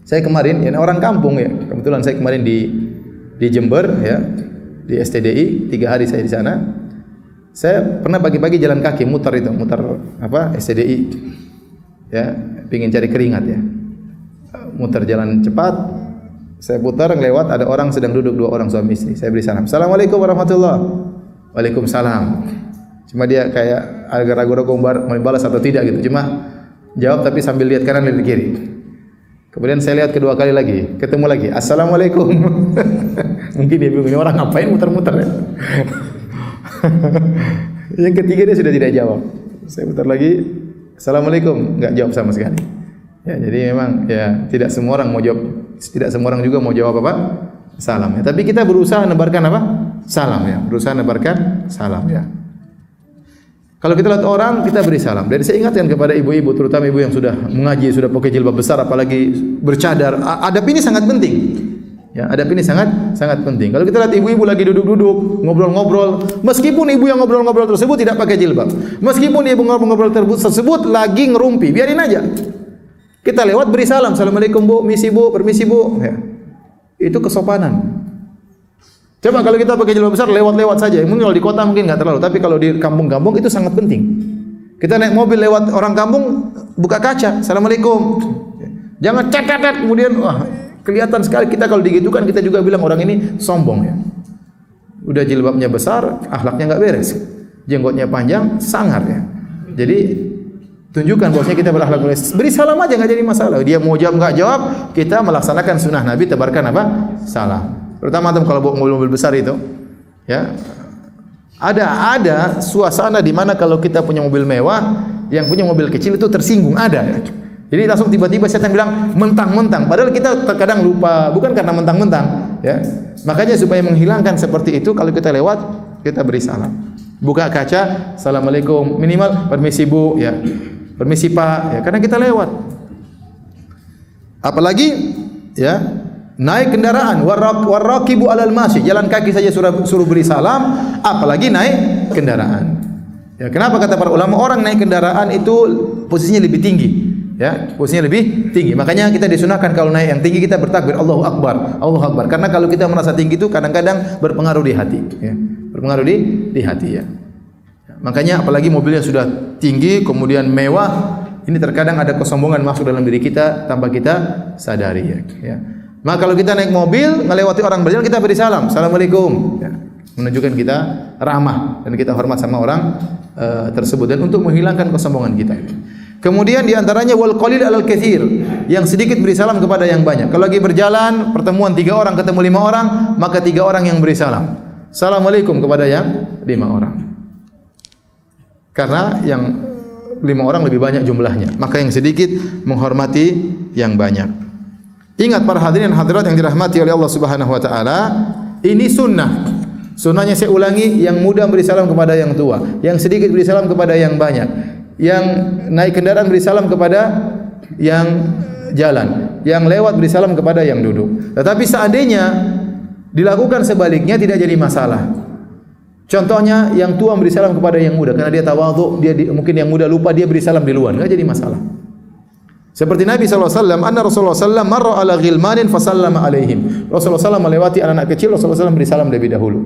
Saya kemarin, ya, orang kampung, ya. Kebetulan saya kemarin di Jember, ya, di STDI, 3 hari saya di sana. Saya pernah pagi-pagi jalan kaki muter STDI, ya, pingin cari keringat, ya. Muter jalan cepat. Saya putar lewat, ada orang sedang duduk, 2 orang suami istri. Saya beri salam. Assalamualaikum warahmatullahi wabarakatuh. Waalaikumsalam. Cuma dia kayak agak ragu-ragu mau balas atau tidak gitu. Cuma jawab tapi sambil lihat kanan lihat kiri. Kemudian saya lihat kedua kali lagi, ketemu lagi. Assalamualaikum. Mungkin dia bingung, ini orang ngapain muter-muter, ya. Yang ketiga dia sudah tidak jawab. Saya putar lagi. Assalamualaikum, enggak jawab sama sekali. Ya, jadi memang ya tidak semua orang mau jawab, tidak semua orang juga mau jawab apa? Salam, ya. Tapi kita berusaha menebarkan apa? Salam, ya. Berusaha menebarkan salam, ya. Kalau kita lihat orang, kita beri salam. Dan saya ingatkan kepada ibu-ibu, terutama ibu yang sudah mengaji, sudah pakai jilbab besar, apalagi bercadar. Adab ini sangat penting. Ya, adab ini sangat penting. Kalau kita lihat ibu-ibu lagi duduk-duduk, ngobrol-ngobrol, meskipun ibu yang ngobrol-ngobrol tersebut tidak pakai jilbab, meskipun ibu ngobrol-ngobrol tersebut lagi ngerumpi, biarin aja. Kita lewat beri salam. Assalamualaikum Bu, misi Bu, permisi Bu. Ya. Itu kesopanan. Coba kalau kita pakai jilbab besar lewat-lewat saja. Mungkin kalau di kota mungkin enggak terlalu, tapi kalau di kampung-kampung itu sangat penting. Kita naik mobil lewat orang kampung, buka kaca, assalamualaikum. Jangan cat-cat kemudian kelihatan sekali kita kalau digitukan, kita juga bilang orang ini sombong, ya. Udah jilbabnya besar, akhlaknya enggak beres. Jenggotnya panjang, sangar, ya. Jadi tunjukkan bahwasanya kita berakhlak mulia. Beri salam aja enggak jadi masalah. Dia mau jawab enggak jawab, kita melaksanakan sunnah Nabi, tebarkan apa? Salam. Terutama kalau bawa mobil-mobil besar itu, ya. Ada suasana di mana kalau kita punya mobil mewah, yang punya mobil kecil itu tersinggung, ada. Ya. Jadi langsung tiba-tiba setan bilang mentang-mentang, padahal kita terkadang lupa, bukan karena mentang-mentang, ya. Makanya supaya menghilangkan seperti itu, kalau kita lewat, kita beri salam. Buka kaca, assalamualaikum, minimal permisi Bu, ya. Permisi Pak, ya, karena kita lewat. Apalagi, ya. Naik kendaraan, waraqibu alal masyi, jalan kaki saja suruh beri salam, apalagi naik kendaraan. Ya, kenapa kata para ulama orang naik kendaraan itu posisinya lebih tinggi, ya, posisinya lebih tinggi. Makanya kita disunahkan kalau naik yang tinggi kita bertakbir Allahu Akbar, Allahu Akbar. Karena kalau kita merasa tinggi itu kadang-kadang berpengaruh di hati, ya. Berpengaruh di hati, ya. Makanya apalagi mobilnya sudah tinggi kemudian mewah, ini terkadang ada kesombongan masuk dalam diri kita tanpa kita sadari, ya. Maka kalau kita naik mobil, melewati orang berjalan, kita beri salam, assalamualaikum, ya. Menunjukkan kita ramah dan kita hormat sama orang tersebut, dan untuk menghilangkan kesombongan kita. Kemudian di antaranya wal qalil alal katsir, yang sedikit beri salam kepada yang banyak. Kalau lagi berjalan, pertemuan 3 orang ketemu 5 orang, maka 3 orang yang beri salam. Assalamualaikum kepada yang 5 orang. Karena yang 5 orang lebih banyak jumlahnya, maka yang sedikit menghormati yang banyak. Ingat para hadirin dan hadirat yang dirahmati oleh Allah Subhanahu wa taala, ini sunnah. Sunnahnya saya ulangi, yang muda beri salam kepada yang tua, yang sedikit beri salam kepada yang banyak. Yang naik kendaraan beri salam kepada yang jalan, yang lewat beri salam kepada yang duduk. Tetapi seandainya dilakukan sebaliknya tidak jadi masalah. Contohnya yang tua beri salam kepada yang muda karena dia tawadhu, mungkin yang muda lupa dia beri salam di luar, enggak jadi masalah. Seperti Nabi SAW, anna Rasulullah SAW marra ala ghilmanin fasallama alaihim. Rasulullah SAW melewati anak-anak kecil, Rasulullah SAW beri salam lebih dahulu.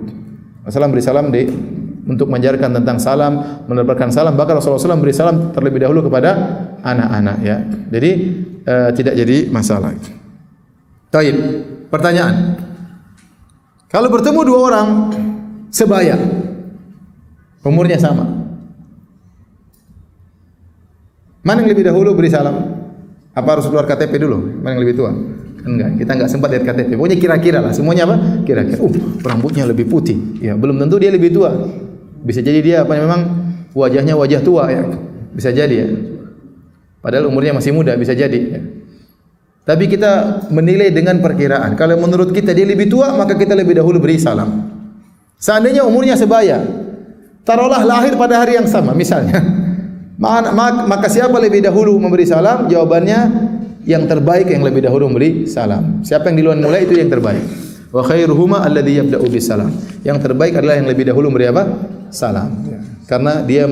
Rasulullah beri salam untuk mengajarkan tentang salam, menebarkan salam. Bahkan Rasulullah SAW beri salam terlebih dahulu kepada anak-anak. Ya, jadi tidak jadi masalah. Taib. Pertanyaan: kalau bertemu 2 orang sebaya, umurnya sama, mana yang lebih dahulu beri salam? Apa harus keluar KTP dulu? Mana yang lebih tua? Enggak, kita enggak sempat lihat KTP. Pokoknya kira-kira lah, semuanya apa? Kira-kira. Rambutnya lebih putih. Ya, belum tentu dia lebih tua. Bisa jadi dia memang wajahnya wajah tua ya. Bisa jadi ya. Padahal umurnya masih muda, bisa jadi ya. Tapi kita menilai dengan perkiraan. Kalau menurut kita dia lebih tua, maka kita lebih dahulu beri salam. Seandainya umurnya sebaya, taruhlah lahir pada hari yang sama misalnya. Maka siapa lebih dahulu memberi salam? Jawabannya yang terbaik yang lebih dahulu memberi salam. Siapa yang duluan mulai itu yang terbaik. Wa khairuhuma alladhi yabda'u bis salam. Yang terbaik adalah yang lebih dahulu memberi apa? Salam. Ya. Karena dia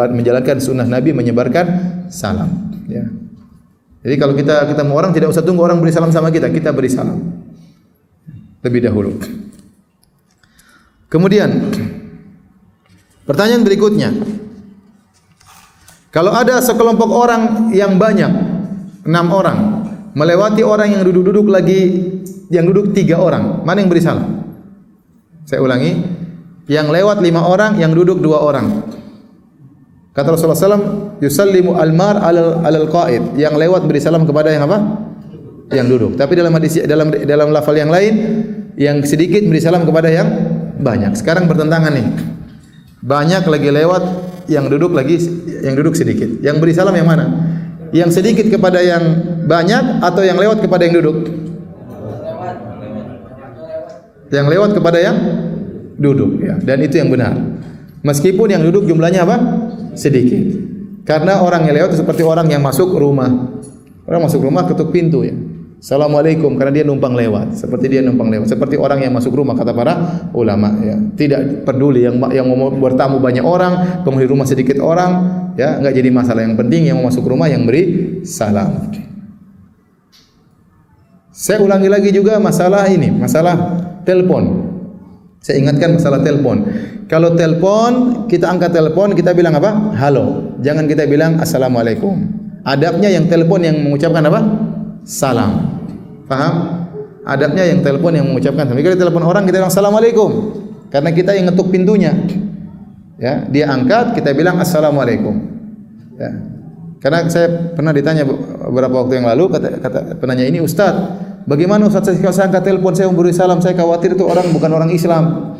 menjalankan sunnah Nabi menyebarkan salam. Ya. Jadi kalau kita ketemu orang tidak usah tunggu orang beri salam sama kita, kita beri salam lebih dahulu. Kemudian pertanyaan berikutnya, kalau ada sekelompok orang yang banyak, 6 orang melewati orang yang duduk-duduk lagi, yang duduk 3 orang, mana yang beri salam? Saya ulangi, yang lewat 5 orang, yang duduk 2 orang. Kata Rasulullah SAW, yusallimu almar alal qa'id, yang lewat beri salam kepada yang apa? Yang duduk. Tapi dalam lafal yang lain, yang sedikit beri salam kepada yang banyak. Sekarang bertentangan nih. Banyak lagi lewat, yang duduk sedikit. Yang beri salam yang mana? Yang sedikit kepada yang banyak atau yang lewat kepada yang duduk? Yang lewat kepada yang duduk ya. Dan itu yang benar. Meskipun yang duduk jumlahnya apa? Sedikit. Karena orang yang lewat seperti orang yang masuk rumah. Orang masuk rumah ketuk pintu ya. Assalamualaikum, karena dia numpang lewat. Seperti dia numpang lewat. Seperti orang yang masuk rumah, kata para ulama ya. Tidak peduli yang mau bertamu banyak orang, penghuni rumah sedikit orang, ya, enggak jadi masalah. Yang penting yang mau masuk rumah yang beri salam. Saya ulangi lagi juga masalah ini, masalah telepon. Saya ingatkan masalah telepon. Kalau telepon, kita angkat telepon, kita bilang apa? Halo. Jangan kita bilang assalamualaikum. Adabnya yang telepon yang mengucapkan apa? Salam. Paham? Adabnya yang telepon yang mengucapkan salam. Kalau telepon orang kita bilang assalamualaikum, karena kita yang ngetuk pintunya. Ya, dia angkat, kita bilang assalamualaikum. Ya. Karena saya pernah ditanya beberapa waktu yang lalu, kata penanya ini, Ustaz, bagaimana Ustaz saya angkat telepon, saya memberi salam, saya khawatir itu orang bukan orang Islam.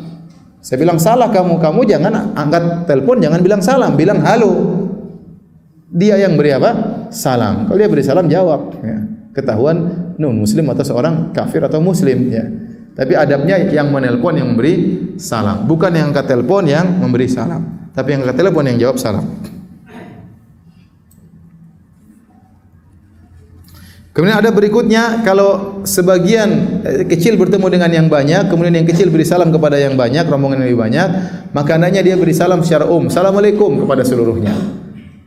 Saya bilang salah kamu jangan angkat telepon, jangan bilang salam, bilang halo. Dia yang beri apa? Salam. Kalau dia beri salam jawab. Ya. Ketahuan non muslim atau seorang kafir atau muslim. Ya. Tapi adabnya yang menelpon yang memberi salam, bukan yang angkat telepon yang memberi salam, tapi yang angkat telepon yang jawab salam. Kemudian ada berikutnya, kalau sebagian kecil bertemu dengan yang banyak, kemudian yang kecil beri salam kepada yang banyak, rombongan yang lebih banyak, maka hendaknya dia beri salam secara Assalamualaikum kepada seluruhnya.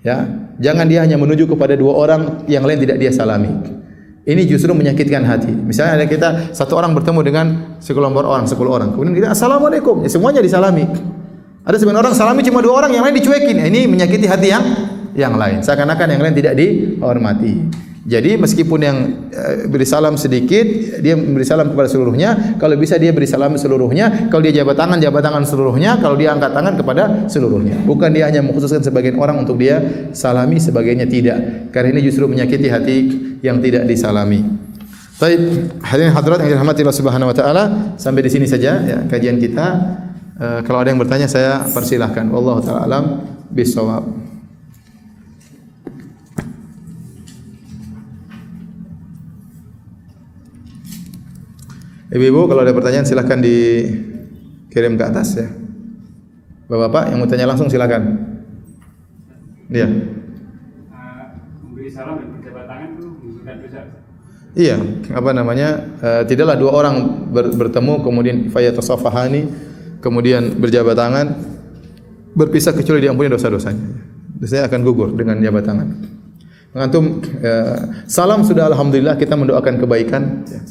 Ya, jangan dia hanya menuju kepada 2 orang, yang lain tidak dia salami. Ini justru menyakitkan hati. Misalnya ada kita 1 orang bertemu dengan sekelompok orang, 10 orang, kemudian kita Assalamualaikum, ya semuanya disalami. Ada 9 orang salami cuma 2 orang, yang lain dicuekin. Ini menyakiti hati yang lain. Seakan-akan yang lain tidak dihormati. Jadi meskipun yang beri salam sedikit, dia beri salam kepada seluruhnya. Kalau bisa dia beri salam seluruhnya. Kalau dia jabat tangan seluruhnya. Kalau dia angkat tangan kepada seluruhnya. Bukan dia hanya mengkhususkan sebagian orang untuk dia salami, sebagainya tidak. Karena ini justru menyakiti hati yang tidak disalami. Baik, hadirin hadirat yang dirahmati Allah Subhanahu wa taala, sampai di sini saja ya kajian kita. Kalau ada yang bertanya saya persilahkan. Wallahu taala alam bisawab. Ibu-ibu kalau ada pertanyaan silahkan dikirim ke atas ya. Bapak-bapak yang mau tanya langsung silahkan. Iya. Memberi salam dan berjabat tangan itu bukan dosa. Iya, apa namanya? Tidaklah dua orang bertemu kemudian fayatasafahani kemudian berjabat tangan berpisah kecuali diampuni dosa-dosanya. Dosanya akan gugur dengan jabat tangan. Antum salam sudah alhamdulillah kita mendoakan kebaikan ya.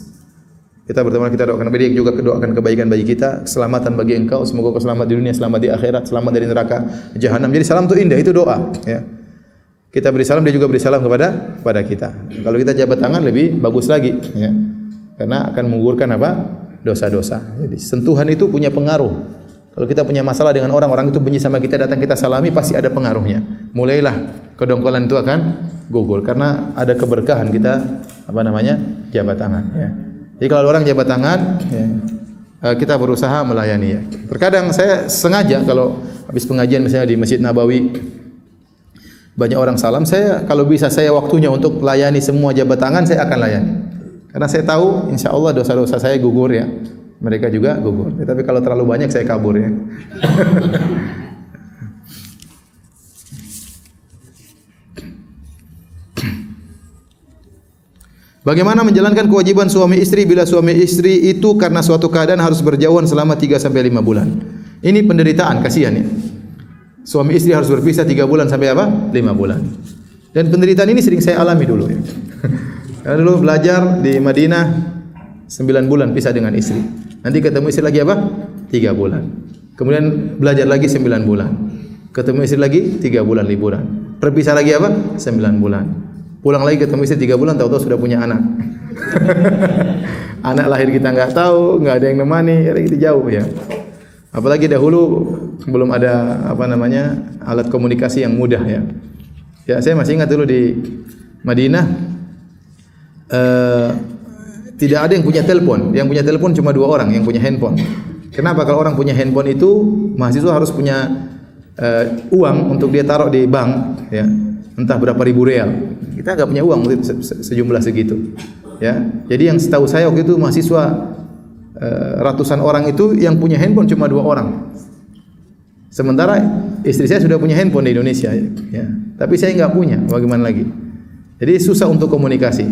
Kita berteman, kita doakan, dia juga doakan kebaikan bagi kita, keselamatan bagi engkau, semoga kau selamat di dunia, selamat di akhirat, selamat dari neraka jahanam. Jadi salam itu indah, itu doa. Ya. Kita beri salam, dia juga beri salam kepada kita. Kalau kita jabat tangan lebih bagus lagi, ya. Karena akan menggugurkan apa? Dosa-dosa. Jadi sentuhan itu punya pengaruh. Kalau kita punya masalah dengan orang itu benci sama kita, datang kita salami, pasti ada pengaruhnya. Mulailah kedongkolan itu akan gugur karena ada keberkahan kita jabat tangan. Ya. Jadi kalau orang jabat tangan, ya, kita berusaha melayani ya. Terkadang saya sengaja kalau habis pengajian misalnya di Masjid Nabawi banyak orang salam, saya kalau bisa saya waktunya untuk melayani semua jabat tangan saya akan layani. Karena saya tahu insya Allah dosa-dosa saya gugur ya. Mereka juga gugur. Ya, tapi kalau terlalu banyak saya kabur ya. Bagaimana menjalankan kewajiban suami istri bila suami istri itu karena suatu keadaan harus berjauhan selama 3 sampai 5 bulan. Ini penderitaan, kasihan ya. Suami istri harus berpisah 3 bulan sampai 5 bulan. Dan penderitaan ini sering saya alami dulu ya. Karena dulu belajar di Madinah 9 bulan pisah dengan istri. Nanti ketemu istri lagi 3 bulan. Kemudian belajar lagi 9 bulan. Ketemu istri lagi 3 bulan liburan. Berpisah lagi 9 bulan. Pulang lagi ketemu istri 3 bulan, tahu-tahu sudah punya anak. Anak lahir kita nggak tahu, nggak ada yang nemani, itu jauh ya. Apalagi dahulu belum ada alat komunikasi yang mudah ya. Ya saya masih ingat dulu di Madinah tidak ada yang punya telepon. Yang punya telepon cuma 2 orang yang punya handphone. Kenapa? Kalau orang punya handphone itu mahasiswa harus punya uang untuk dia taruh di bank ya. Entah berapa ribu real. Kita nggak punya uang sejumlah segitu. Ya. Jadi yang setahu saya waktu itu mahasiswa ratusan orang itu yang punya handphone cuma 2 orang. Sementara istri saya sudah punya handphone di Indonesia. Ya. Tapi saya nggak punya. Bagaimana lagi? Jadi susah untuk komunikasi.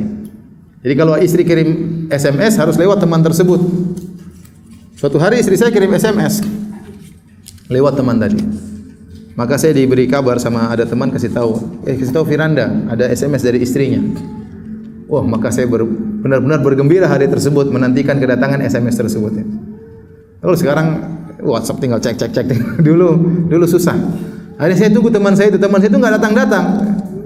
Jadi kalau istri kirim SMS harus lewat teman tersebut. Suatu hari istri saya kirim SMS lewat teman tadi. Maka saya diberi kabar sama ada teman kasih tahu Firanda ada SMS dari istrinya. Wah, maka saya benar-benar bergembira hari tersebut menantikan kedatangan SMS tersebut. Lalu sekarang WhatsApp tinggal cek. Dulu susah. Akhirnya saya tunggu teman saya itu nggak datang.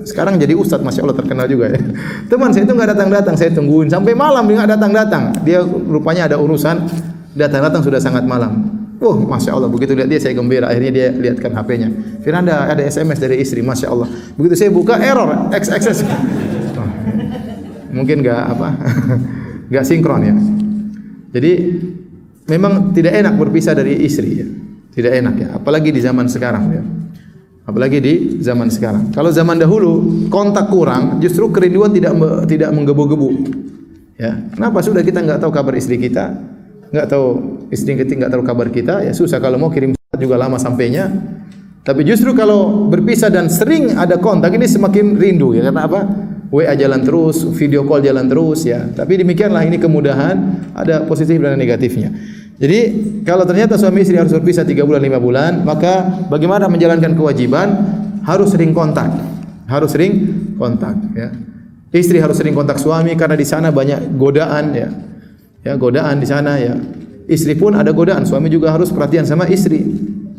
Sekarang jadi ustadz, masya Allah terkenal juga ya. Teman saya itu nggak datang, saya tungguin sampai malam dia nggak datang. Dia rupanya ada urusan, datang sudah sangat malam. Masya Allah, begitu lihat dia saya gembira. Akhirnya dia lihatkan HP-nya. Firanda ada SMS dari istri, masya Allah. Begitu saya buka error, XXS. Mungkin nggak sinkron ya. Jadi memang tidak enak berpisah dari istri ya. Tidak enak ya, apalagi di zaman sekarang ya. Apalagi di zaman sekarang. Kalau zaman dahulu kontak kurang, justru kerinduan tidak menggebu-gebu. Ya, kenapa? Sudah kita nggak tahu kabar istri kita, nggak tahu istri kita nggak tahu kabar kita, ya susah kalau mau kirim juga lama sampainya. Tapi justru kalau berpisah dan sering ada kontak ini semakin rindu ya. Karena apa? WA jalan terus, video call jalan terus ya. Tapi demikianlah ini kemudahan, ada positif dan negatifnya. Jadi kalau ternyata suami istri harus berpisah 3 bulan 5 bulan, maka bagaimana menjalankan kewajiban? Harus sering kontak. Ya. Istri harus sering kontak suami karena di sana banyak godaan ya. Ya, godaan di sana ya. Istri pun ada godaan, suami juga harus perhatian sama istri.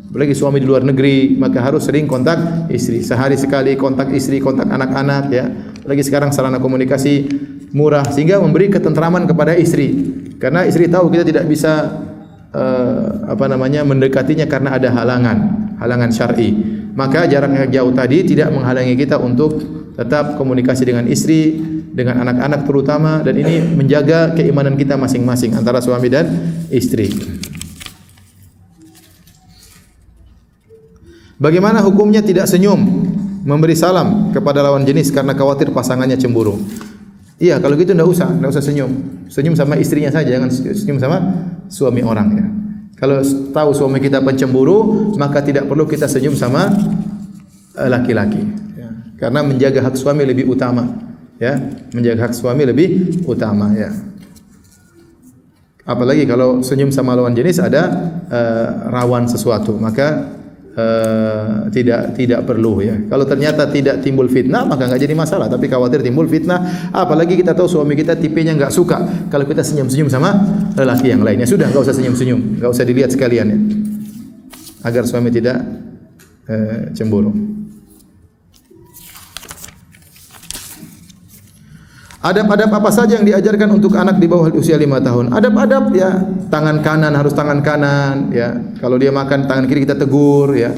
Apalagi suami di luar negeri, maka harus sering kontak istri. Sehari sekali kontak istri, kontak anak-anak ya. Lagi sekarang sarana komunikasi murah sehingga memberi ketentraman kepada istri. Karena istri tahu kita tidak bisa mendekatinya karena ada halangan syar'i. Maka jarak yang jauh tadi tidak menghalangi kita untuk tetap komunikasi dengan istri, dengan anak-anak terutama, dan ini menjaga keimanan kita masing-masing antara suami dan istri. Bagaimana hukumnya tidak senyum, memberi salam kepada lawan jenis karena khawatir pasangannya cemburu? Iya, kalau gitu enggak usah senyum. Senyum sama istrinya saja, jangan senyum sama suami orang ya. Kalau tahu suami kita pencemburu, maka tidak perlu kita senyum sama laki-laki ya. Karena menjaga hak suami lebih utama ya, menjaga hak suami lebih utama ya. Apalagi kalau senyum sama lawan jenis ada rawan sesuatu, maka tidak perlu ya. Kalau ternyata tidak timbul fitnah maka enggak jadi masalah, tapi khawatir timbul fitnah, apalagi kita tahu suami kita tipenya enggak suka kalau kita senyum-senyum sama lelaki yang lainnya. Sudah enggak usah senyum-senyum, enggak usah dilihat sekalian ya. Agar suami tidak cemburu. Adab-adab apa saja yang diajarkan untuk anak di bawah usia 5 tahun? Adab-adab ya, tangan kanan harus tangan kanan ya. Kalau dia makan tangan kiri kita tegur ya.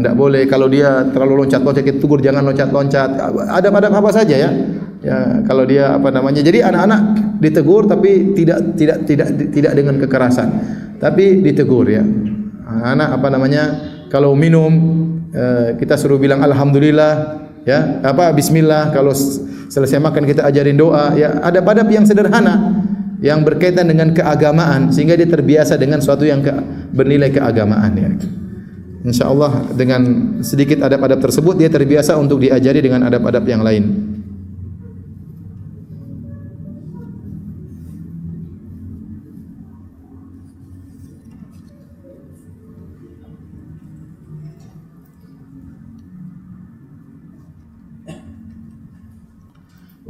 Enggak boleh kalau dia terlalu loncat-loncat kita tegur, jangan loncat-loncat. Adab-adab apa saja ya. Ya, kalau dia jadi anak-anak ditegur tapi tidak dengan kekerasan. Tapi ditegur ya. Anak kalau minum kita suruh bilang alhamdulillah ya, bismillah. Kalau selesai makan kita ajarin doa ya. Adab-adab yang sederhana yang berkaitan dengan keagamaan sehingga dia terbiasa dengan sesuatu yang bernilai keagamaan ya. Insyaallah dengan sedikit adab-adab tersebut dia terbiasa untuk diajari dengan adab-adab yang lain.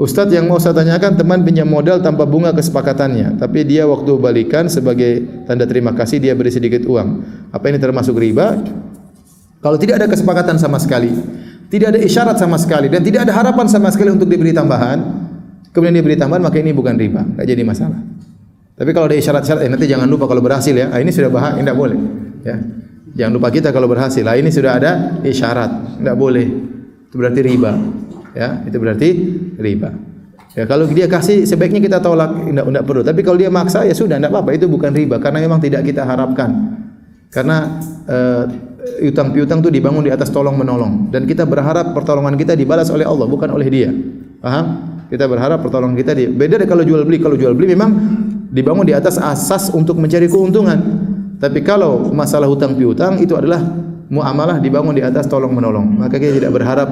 Ustadz, yang mau saya tanyakan, teman pinjam modal tanpa bunga kesepakatannya, tapi dia waktu balikan sebagai tanda terima kasih dia beri sedikit uang. Apa ini termasuk riba? Kalau tidak ada kesepakatan sama sekali, tidak ada isyarat sama sekali, dan tidak ada harapan sama sekali untuk diberi tambahan, kemudian diberi tambahan, maka ini bukan riba, enggak jadi masalah. Tapi kalau ada isyarat-isyarat, nanti jangan lupa kalau berhasil ya, ini sudah bahaya, enggak boleh. Ya, jangan lupa kita kalau berhasil, ini sudah ada isyarat, enggak boleh. Itu berarti riba. Ya, itu berarti riba. Ya, kalau dia kasih sebaiknya kita tolak, enggak perlu. Tapi kalau dia maksa ya sudah, enggak apa-apa, itu bukan riba karena memang tidak kita harapkan. Karena utang piutang itu dibangun di atas tolong menolong dan kita berharap pertolongan kita dibalas oleh Allah bukan oleh dia. Paham? Kita berharap pertolongan kita beda dari kalau jual beli. Kalau jual beli memang dibangun di atas asas untuk mencari keuntungan. Tapi kalau masalah hutang piutang itu adalah muamalah dibangun di atas tolong menolong. Maka kita tidak berharap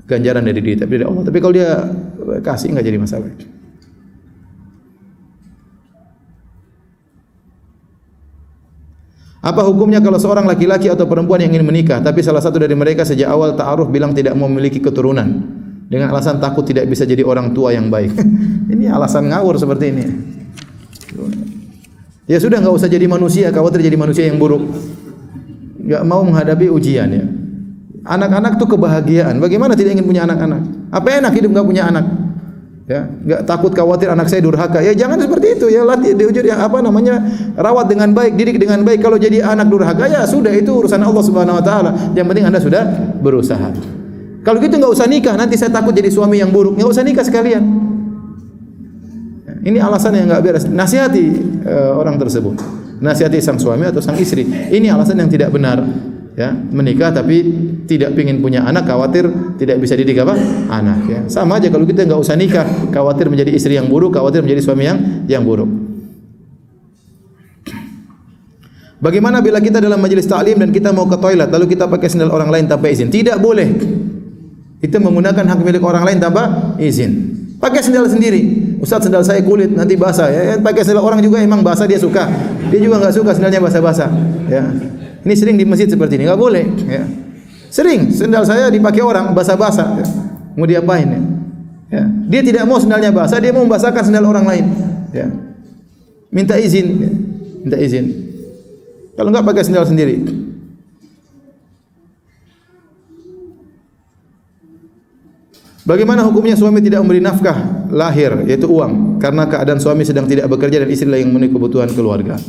ganjaran dari dia, tapi dari Allah. Tapi kalau dia kasih enggak jadi masalah. Apa hukumnya kalau seorang laki-laki atau perempuan yang ingin menikah, tapi salah satu dari mereka sejak awal ta'aruf bilang tidak mau memiliki keturunan dengan alasan takut tidak bisa jadi orang tua yang baik? Ini alasan ngawur seperti ini. Ya sudah, enggak usah jadi manusia, khawatir jadi manusia yang buruk. Enggak mau menghadapi ujian ya. Anak-anak itu kebahagiaan. Bagaimana tidak ingin punya anak-anak? Apa enak hidup enggak punya anak? Ya, enggak takut khawatir anak saya durhaka. Ya jangan seperti itu. Ya latih diujar yang rawat dengan baik, didik dengan baik. Kalau jadi anak durhaka ya sudah, itu urusan Allah Subhanahu wa taala. Yang penting Anda sudah berusaha. Kalau gitu enggak usah nikah, nanti saya takut jadi suami yang buruk. Enggak usah nikah sekalian. Ini alasan yang enggak beres. Nasihati orang tersebut. Nasihati sang suami atau sang istri. Ini alasan yang tidak benar. Ya, menikah tapi tidak ingin punya anak, khawatir tidak bisa didik anak ya. Sama aja kalau kita enggak usah nikah, khawatir menjadi istri yang buruk, khawatir menjadi suami yang buruk. Bagaimana bila kita dalam majelis ta'lim dan kita mau ke toilet lalu kita pakai sendal orang lain tanpa izin? Tidak boleh. Itu menggunakan hak milik orang lain tanpa izin. Pakai sendal sendiri. Ustaz, sendal saya kulit nanti basah ya. Pakai sendal orang juga emang basah dia suka. Dia juga enggak suka sendalnya basah-basah ya. Ini sering di masjid seperti ini, enggak boleh ya. Sering sendal saya dipakai orang basah-basah ya. Mau diapain ya? Ya. Dia tidak mau sendalnya basah, dia mau membasahkan sendal orang lain ya. Minta izin ya. Minta izin. Kalau enggak pakai sendal sendiri. Bagaimana hukumnya suami tidak memberi nafkah lahir, yaitu uang, karena keadaan suami sedang tidak bekerja dan istri yang memenuhi kebutuhan keluarga?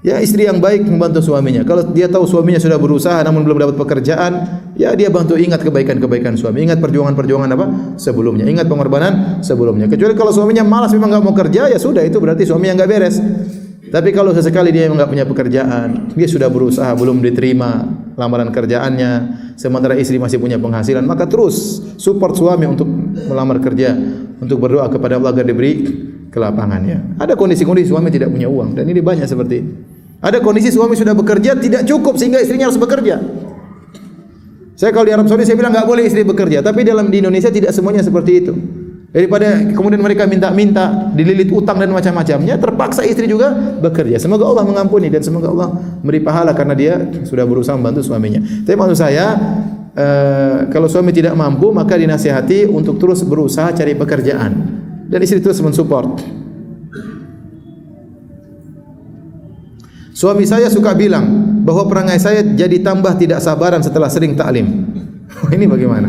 Ya, istri yang baik membantu suaminya. Kalau dia tahu suaminya sudah berusaha namun belum dapat pekerjaan, ya dia bantu, ingat kebaikan-kebaikan suami, ingat perjuangan-perjuangan apa sebelumnya, ingat pengorbanan sebelumnya. Kecuali kalau suaminya malas memang enggak mau kerja, ya sudah, itu berarti suami yang enggak beres. Tapi kalau sesekali dia memang enggak punya pekerjaan, dia sudah berusaha belum diterima lamaran kerjaannya, sementara istri masih punya penghasilan, maka terus support suami untuk melamar kerja, untuk berdoa kepada Allah agar diberi kelapangannya. Ada kondisi-kondisi suami tidak punya uang, dan ini banyak seperti ini. Ada kondisi suami sudah bekerja tidak cukup sehingga istrinya harus bekerja. Saya kalau di Arab Saudi saya bilang enggak boleh istri bekerja, tapi di Indonesia tidak semuanya seperti itu. Daripada kemudian mereka minta-minta, dililit utang dan macam-macamnya, terpaksa istri juga bekerja. Semoga Allah mengampuni dan semoga Allah beri pahala karena dia sudah berusaha membantu suaminya. Tapi maksud saya, kalau suami tidak mampu maka dinasihati untuk terus berusaha cari pekerjaan dan istri terus mensupport. Suami saya suka bilang bahwa perangai saya jadi tambah tidak sabaran setelah sering taklim. Ini bagaimana?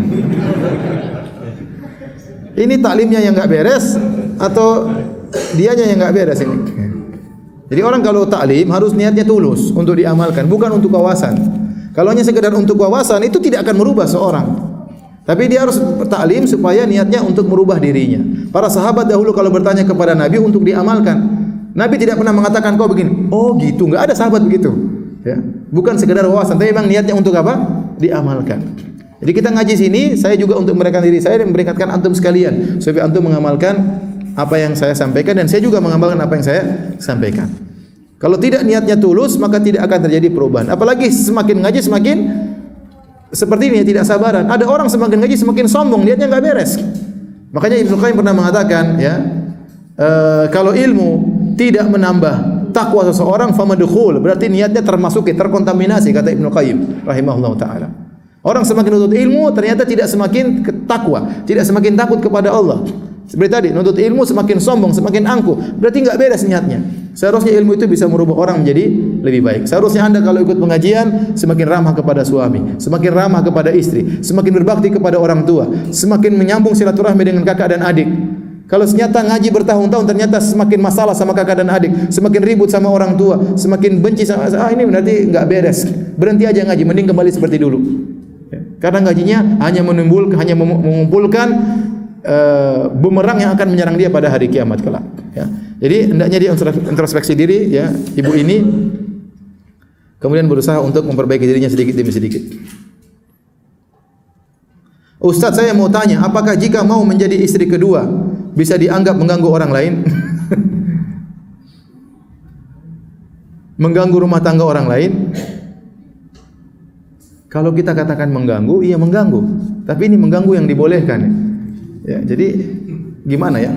Ini taklimnya yang enggak beres atau dianya yang enggak beres ini? Jadi orang kalau taklim harus niatnya tulus untuk diamalkan, bukan untuk wawasan. Kalau hanya sekedar untuk wawasan itu tidak akan merubah seorang. Tapi dia harus taklim supaya niatnya untuk merubah dirinya. Para sahabat dahulu kalau bertanya kepada Nabi untuk diamalkan, Nabi tidak pernah mengatakan kau begini. Oh gitu, enggak ada sahabat begitu. Ya, bukan sekedar wawasan, tapi memang niatnya untuk apa? Diamalkan. Jadi kita ngaji sini, saya juga untuk mereka diri saya dan memperingatkan antum sekalian supaya antum mengamalkan apa yang saya sampaikan dan saya juga mengamalkan apa yang saya sampaikan. Kalau tidak niatnya tulus, maka tidak akan terjadi perubahan. Apalagi semakin ngaji semakin seperti ini, tidak sabaran. Ada orang semakin ngaji semakin sombong, niatnya enggak beres. Makanya Ibnu Qayyim pernah mengatakan, ya, kalau ilmu tidak menambah takwa seseorang, famadkhul, berarti niatnya termasuki, terkontaminasi, kata Ibnu Qayyim rahimahullah taala. Orang semakin nuntut ilmu ternyata tidak semakin takwa, tidak semakin takut kepada Allah. Seperti tadi, nuntut ilmu semakin sombong, semakin angkuh, berarti enggak beres niatnya. Seharusnya ilmu itu bisa merubah orang menjadi lebih baik. Seharusnya Anda kalau ikut pengajian semakin ramah kepada suami, semakin ramah kepada istri, semakin berbakti kepada orang tua, semakin menyambung silaturahmi dengan kakak dan adik. Kalau ternyata ngaji bertahun-tahun ternyata semakin masalah sama kakak dan adik, semakin ribut sama orang tua, semakin benci sama ini berarti enggak beres. Berhenti aja ngaji, mending kembali seperti dulu. Karena ngajinya hanya mengumpulkan bumerang yang akan menyerang dia pada hari kiamat kelak. Ya. Jadi hendaknya dia introspeksi diri, ya, ibu ini, kemudian berusaha untuk memperbaiki dirinya sedikit demi sedikit. Ustaz, saya mau tanya, apakah jika mau menjadi istri kedua bisa dianggap mengganggu orang lain? Mengganggu rumah tangga orang lain? Kalau kita katakan mengganggu, iya mengganggu. Tapi ini mengganggu yang dibolehkan. Ya, jadi gimana ya?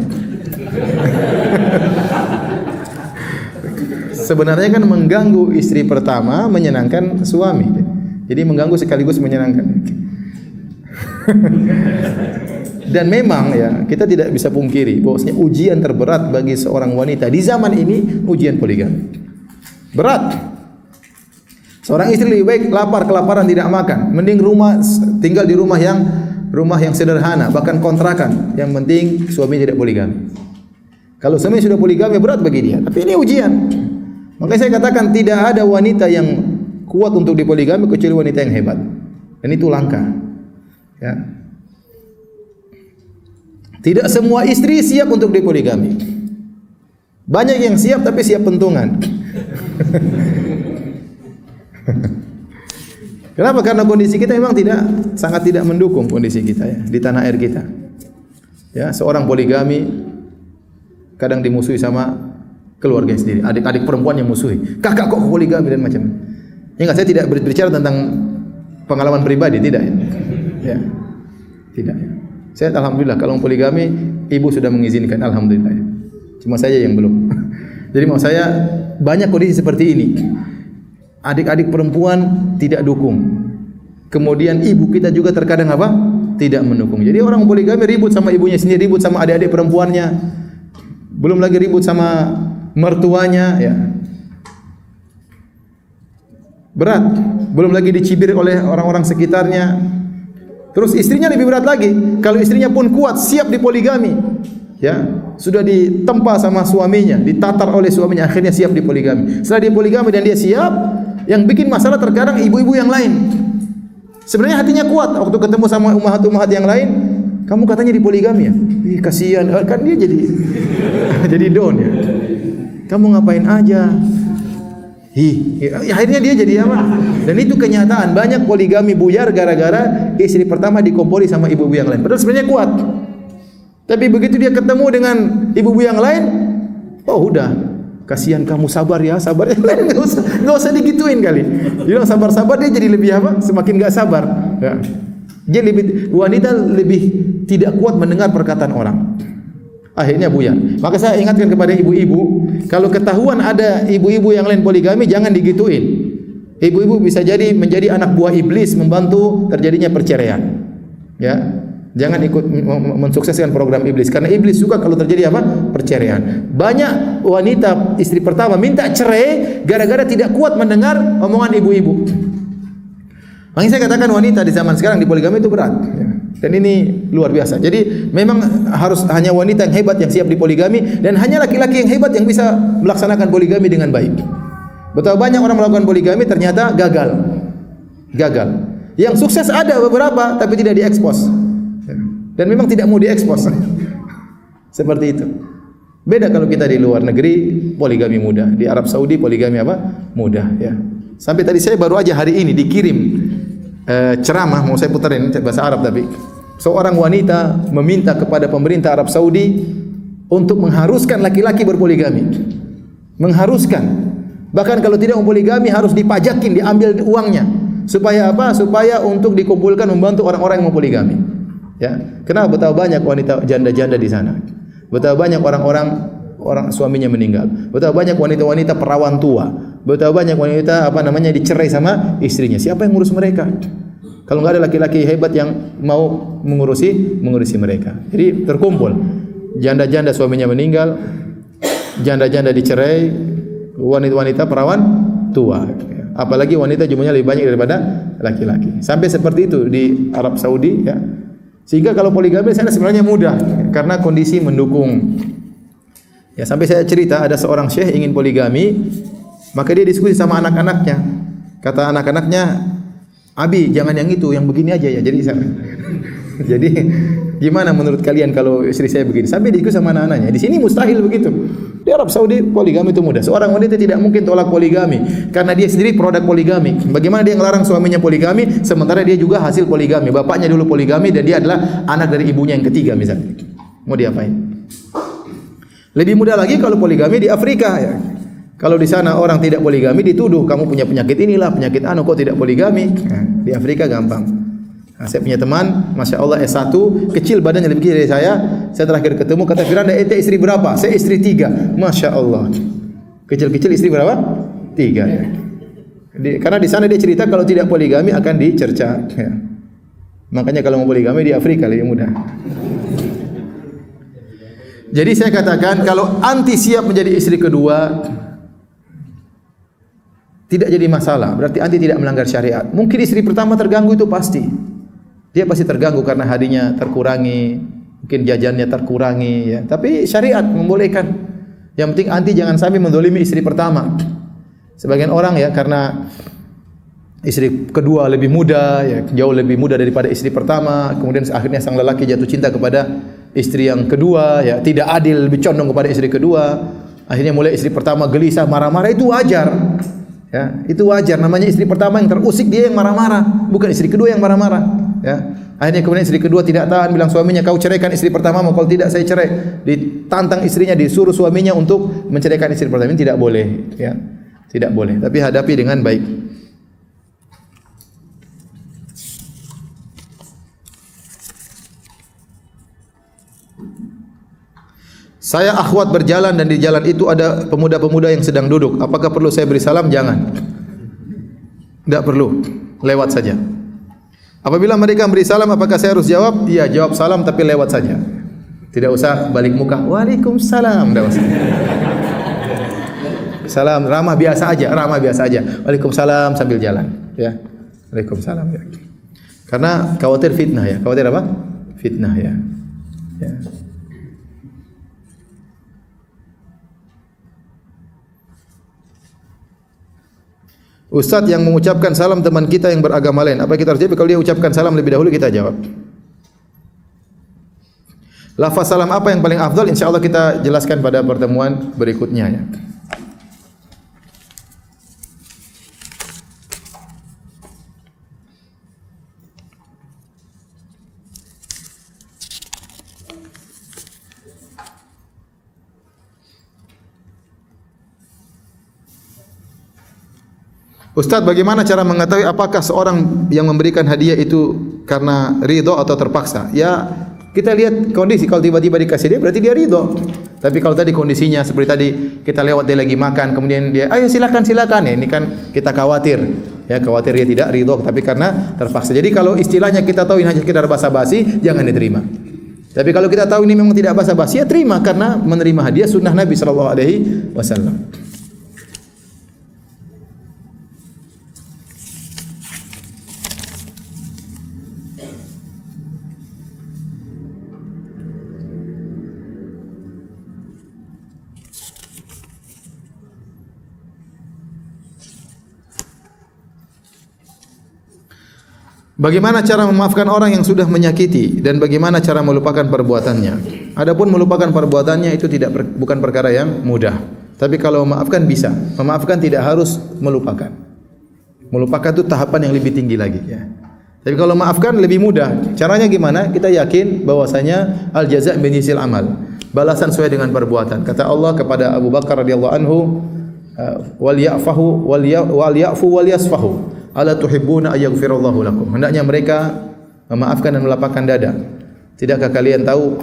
Sebenarnya kan mengganggu istri pertama menyenangkan suami. Jadi mengganggu sekaligus menyenangkan. Dan memang ya, kita tidak bisa pungkiri bahwasanya ujian terberat bagi seorang wanita di zaman ini ujian poligami. Berat. Seorang istri lebih baik lapar kelaparan tidak makan, mending tinggal di rumah yang sederhana, bahkan kontrakan. Yang penting suami tidak poligami. Kalau suami sudah poligami berat bagi dia, tapi ini ujian. Makanya saya katakan tidak ada wanita yang kuat untuk dipoligami kecuali wanita yang hebat. Dan itu langka. Ya. Tidak semua istri siap untuk dipoligami. Banyak yang siap tapi siap pentungan. Kenapa? Karena kondisi kita memang sangat tidak mendukung kondisi kita ya di tanah air kita. Ya, seorang poligami kadang dimusuhi sama keluarga sendiri, adik-adik perempuan yang musuhi. Kakak kok poligami dan macam. Ya enggak, saya tidak berbicara tentang pengalaman pribadi, tidak ya. Ya. Tidak ya. Saya alhamdulillah kalau poligami ibu sudah mengizinkan, alhamdulillah ya. Cuma saya yang belum. Jadi mau saya banyak kondisi seperti ini. Adik-adik perempuan tidak dukung. Kemudian ibu kita juga terkadang apa? Tidak mendukung. Jadi orang poligami ribut sama ibunya sendiri, ribut sama adik-adik perempuannya. Belum lagi ribut sama mertuanya ya. Berat. Belum lagi dicibir oleh orang-orang sekitarnya. Terus istrinya lebih berat lagi. Kalau istrinya pun kuat, siap dipoligami, ya, sudah ditempa sama suaminya, ditatar oleh suaminya, akhirnya siap dipoligami. Setelah dipoligami dan dia siap, yang bikin masalah terkadang ibu-ibu yang lain. Sebenarnya hatinya kuat waktu ketemu sama ummahat-ummahat yang lain. Kamu katanya dipoligami ya? Ih, kasihan, kan dia jadi jadi down ya. Kamu ngapain aja? Akhirnya dia jadi apa? Dan itu kenyataan, banyak poligami buyar gara-gara istri pertama dikompori sama ibu-ibu yang lain. Padahal sebenarnya kuat. Tapi begitu dia ketemu dengan ibu-ibu yang lain, oh udah, kasihan kamu, sabar ya, sabar ya. Nggak usah digituin kali. Bilang sabar-sabar, dia jadi lebih apa? Semakin nggak sabar. Ya. Dia wanita lebih tidak kuat mendengar perkataan orang. Akhirnya buyar. Maka saya ingatkan kepada ibu-ibu, kalau ketahuan ada ibu-ibu yang lain poligami, jangan digituin. Ibu-ibu bisa jadi menjadi anak buah iblis, membantu terjadinya perceraian. Ya, jangan ikut mensukseskan program iblis, karena iblis suka kalau terjadi apa? Perceraian. Banyak wanita istri pertama minta cerai gara-gara tidak kuat mendengar omongan ibu-ibu. Makanya saya katakan wanita di zaman sekarang di poligami itu berat. Ya. Dan ini luar biasa. Jadi memang harus hanya wanita yang hebat yang siap dipoligami, dan hanya laki-laki yang hebat yang bisa melaksanakan poligami dengan baik. Betapa banyak orang melakukan poligami ternyata gagal. Gagal. Yang sukses ada beberapa tapi tidak diekspos. Dan memang tidak mau diekspos. Seperti itu. Beda kalau kita di luar negeri, poligami mudah. Di Arab Saudi poligami apa? Mudah, ya. Sampai tadi saya baru aja hari ini dikirim ceramah, mau saya puterin bahasa Arab, tapi seorang wanita meminta kepada pemerintah Arab Saudi untuk mengharuskan laki-laki berpoligami. Mengharuskan. Bahkan kalau tidak poligami harus dipajakin, diambil uangnya. Supaya apa? Supaya untuk dikumpulkan membantu orang-orang yang mau poligami. Ya. Kenapa? Betapa banyak wanita janda-janda di sana. Betapa banyak orang suaminya meninggal. Betapa banyak wanita-wanita perawan tua. Betapa banyak wanita dicerai sama istrinya. Siapa yang ngurus mereka? Kalau nggak ada laki-laki hebat yang mau mengurusi mereka. Jadi terkumpul janda-janda suaminya meninggal, janda-janda dicerai, wanita-wanita perawan tua. Apalagi wanita jumlahnya lebih banyak daripada laki-laki. Sampai seperti itu di Arab Saudi, ya. Sehingga kalau poligami di sana sebenarnya mudah karena kondisi mendukung. Ya, sampai saya cerita ada seorang syekh ingin poligami, maka dia diskusi sama anak-anaknya. Kata anak-anaknya, "Abi, jangan yang itu, yang begini aja ya." Jadi gimana menurut kalian kalau istri saya begini? Sampai diskusi sama anak-anaknya. Di sini mustahil begitu. Di Arab Saudi poligami itu mudah. Seorang wanita tidak mungkin tolak poligami karena dia sendiri produk poligami. Bagaimana dia ngelarang suaminya poligami sementara dia juga hasil poligami. Bapaknya dulu poligami dan dia adalah anak dari ibunya yang ketiga misalnya. Mau diapain? Lebih mudah lagi kalau poligami di Afrika, ya. Kalau di sana orang tidak poligami dituduh kamu punya penyakit inilah, penyakit kok tidak poligami. Nah, di Afrika gampang. Nah, saya punya teman, Masya Allah S1, kecil badannya lebih kecil dari saya terakhir ketemu, kata Firanda, ente istri berapa? Saya istri 3, Masya Allah. Kecil-kecil istri berapa? 3. Ya. Karena di sana dia cerita kalau tidak poligami akan dicerca. Ya. Makanya kalau mau poligami di Afrika lebih mudah. Jadi saya katakan kalau anti siap menjadi istri kedua tidak jadi masalah, berarti anti tidak melanggar syariat. Mungkin istri pertama terganggu, itu pasti. Dia pasti terganggu karena hadinya terkurangi, mungkin jajannya terkurangi, ya. Tapi syariat membolehkan. Yang penting anti jangan sampai mendolimi istri pertama. Sebagian orang ya karena istri kedua lebih muda, ya, jauh lebih muda daripada istri pertama, kemudian akhirnya sang lelaki jatuh cinta kepada istri yang kedua, ya, tidak adil, lebih condong kepada istri kedua. Akhirnya mulai istri pertama gelisah, marah-marah, itu wajar. Ya, itu wajar. Namanya istri pertama yang terusik, dia yang marah-marah, bukan istri kedua yang marah-marah. Ya. Akhirnya kemudian istri kedua tidak tahan, bilang suaminya, "Kau ceraikan istri pertama, kalau tidak saya cerai." Ditantang istrinya, disuruh suaminya untuk menceraikan istri pertama. Ini tidak boleh, ya. Tidak boleh, tapi hadapi dengan baik. Saya akhwat berjalan dan di jalan itu ada pemuda-pemuda yang sedang duduk. Apakah perlu saya beri salam? Jangan. Tidak perlu. Lewat saja. Apabila mereka beri salam, apakah saya harus jawab? Iya, jawab salam tapi lewat saja. Tidak usah balik muka. Waalaikumsalam. Tidak usah. Salam, ramah biasa aja, ramah biasa aja. Waalaikumsalam sambil jalan. Ya. Waalaikumsalam. Ya. Karena khawatir fitnah ya. Khawatir apa? Fitnah ya. Ya. Ustadz yang mengucapkan salam teman kita yang beragama lain, apa kita harus jawab? Kalau dia ucapkan salam lebih dahulu kita jawab. Lafaz salam apa yang paling afdal? Insyaallah kita jelaskan pada pertemuan berikutnya ya. Ustadz, bagaimana cara mengetahui apakah seorang yang memberikan hadiah itu karena ridho atau terpaksa? Ya, kita lihat kondisi. Kalau tiba-tiba dikasih dia, berarti dia ridho. Tapi kalau tadi kondisinya seperti tadi, kita lewat dia lagi makan, kemudian dia, ayo silakan. Ya, ini kan kita khawatir. Ya, khawatir dia tidak ridho, tapi karena terpaksa. Jadi kalau istilahnya kita tahu ini hanya sekedar basa-basi, jangan diterima. Tapi kalau kita tahu ini memang tidak basa-basi, ya terima karena menerima hadiah sunnah Nabi sallallahu alaihi wasallam. Bagaimana cara memaafkan orang yang sudah menyakiti dan bagaimana cara melupakan perbuatannya? Adapun melupakan perbuatannya itu bukan perkara yang mudah. Tapi kalau memaafkan bisa. Memaafkan tidak harus melupakan. Melupakan itu tahapan yang lebih tinggi lagi ya. Tapi kalau maafkan lebih mudah. Caranya gimana? Kita yakin bahwasanya al jaza' min jinsil amal. Balasan sesuai dengan perbuatan. Kata Allah kepada Abu Bakar radhiyallahu anhu, wal ya'fu wal yasfahu. Ala tuhibbuna ayaghfirallahu lakum. Hendaknya mereka memaafkan dan melapangkan dada. Tidakkah kalian tahu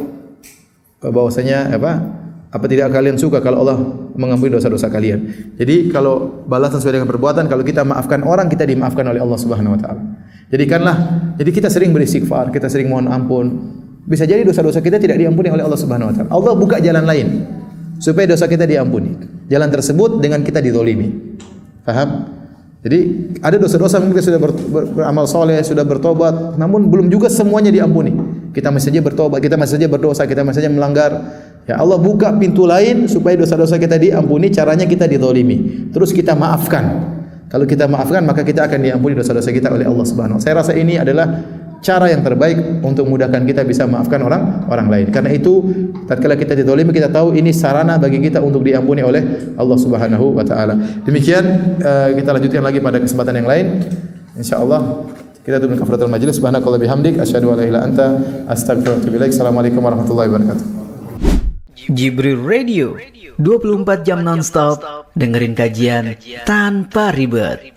bahwasanya apa tidak kalian suka kalau Allah mengampuni dosa-dosa kalian? Jadi kalau balasan sesuai dengan perbuatan, kalau kita maafkan orang, kita dimaafkan oleh Allah Subhanahu wa taala. Jadi kita sering beristighfar, kita sering mohon ampun. Bisa jadi dosa-dosa kita tidak diampuni oleh Allah Subhanahu wa taala. Allah buka jalan lain supaya dosa kita diampuni. Jalan tersebut dengan kita dizalimi. Paham? Jadi ada dosa-dosa mungkin kita sudah beramal soleh, sudah bertobat, namun belum juga semuanya diampuni. Kita masih saja bertobat, kita masih saja berdosa, kita masih saja melanggar. Ya Allah buka pintu lain supaya dosa-dosa kita diampuni. Caranya kita dizalimi, terus kita maafkan. Kalau kita maafkan maka kita akan diampuni dosa-dosa kita oleh Allah Subhanahu wa taala. Saya rasa ini adalah cara yang terbaik untuk memudahkan kita bisa maafkan orang lain. Karena itu tatkala kita dizalimi kita tahu ini sarana bagi kita untuk diampuni oleh Allah Subhanahu wa taala. Demikian kita lanjutkan lagi pada kesempatan yang lain. Insyaallah kita tutup kafaratul majlis. Subhanakallah bihamdik asyhadu an la ilaha illa anta astaghfiruka wa atubu ilaik. Assalamualaikum warahmatullahi wabarakatuh. Jibril Radio 24 jam nonstop dengerin kajian tanpa ribet.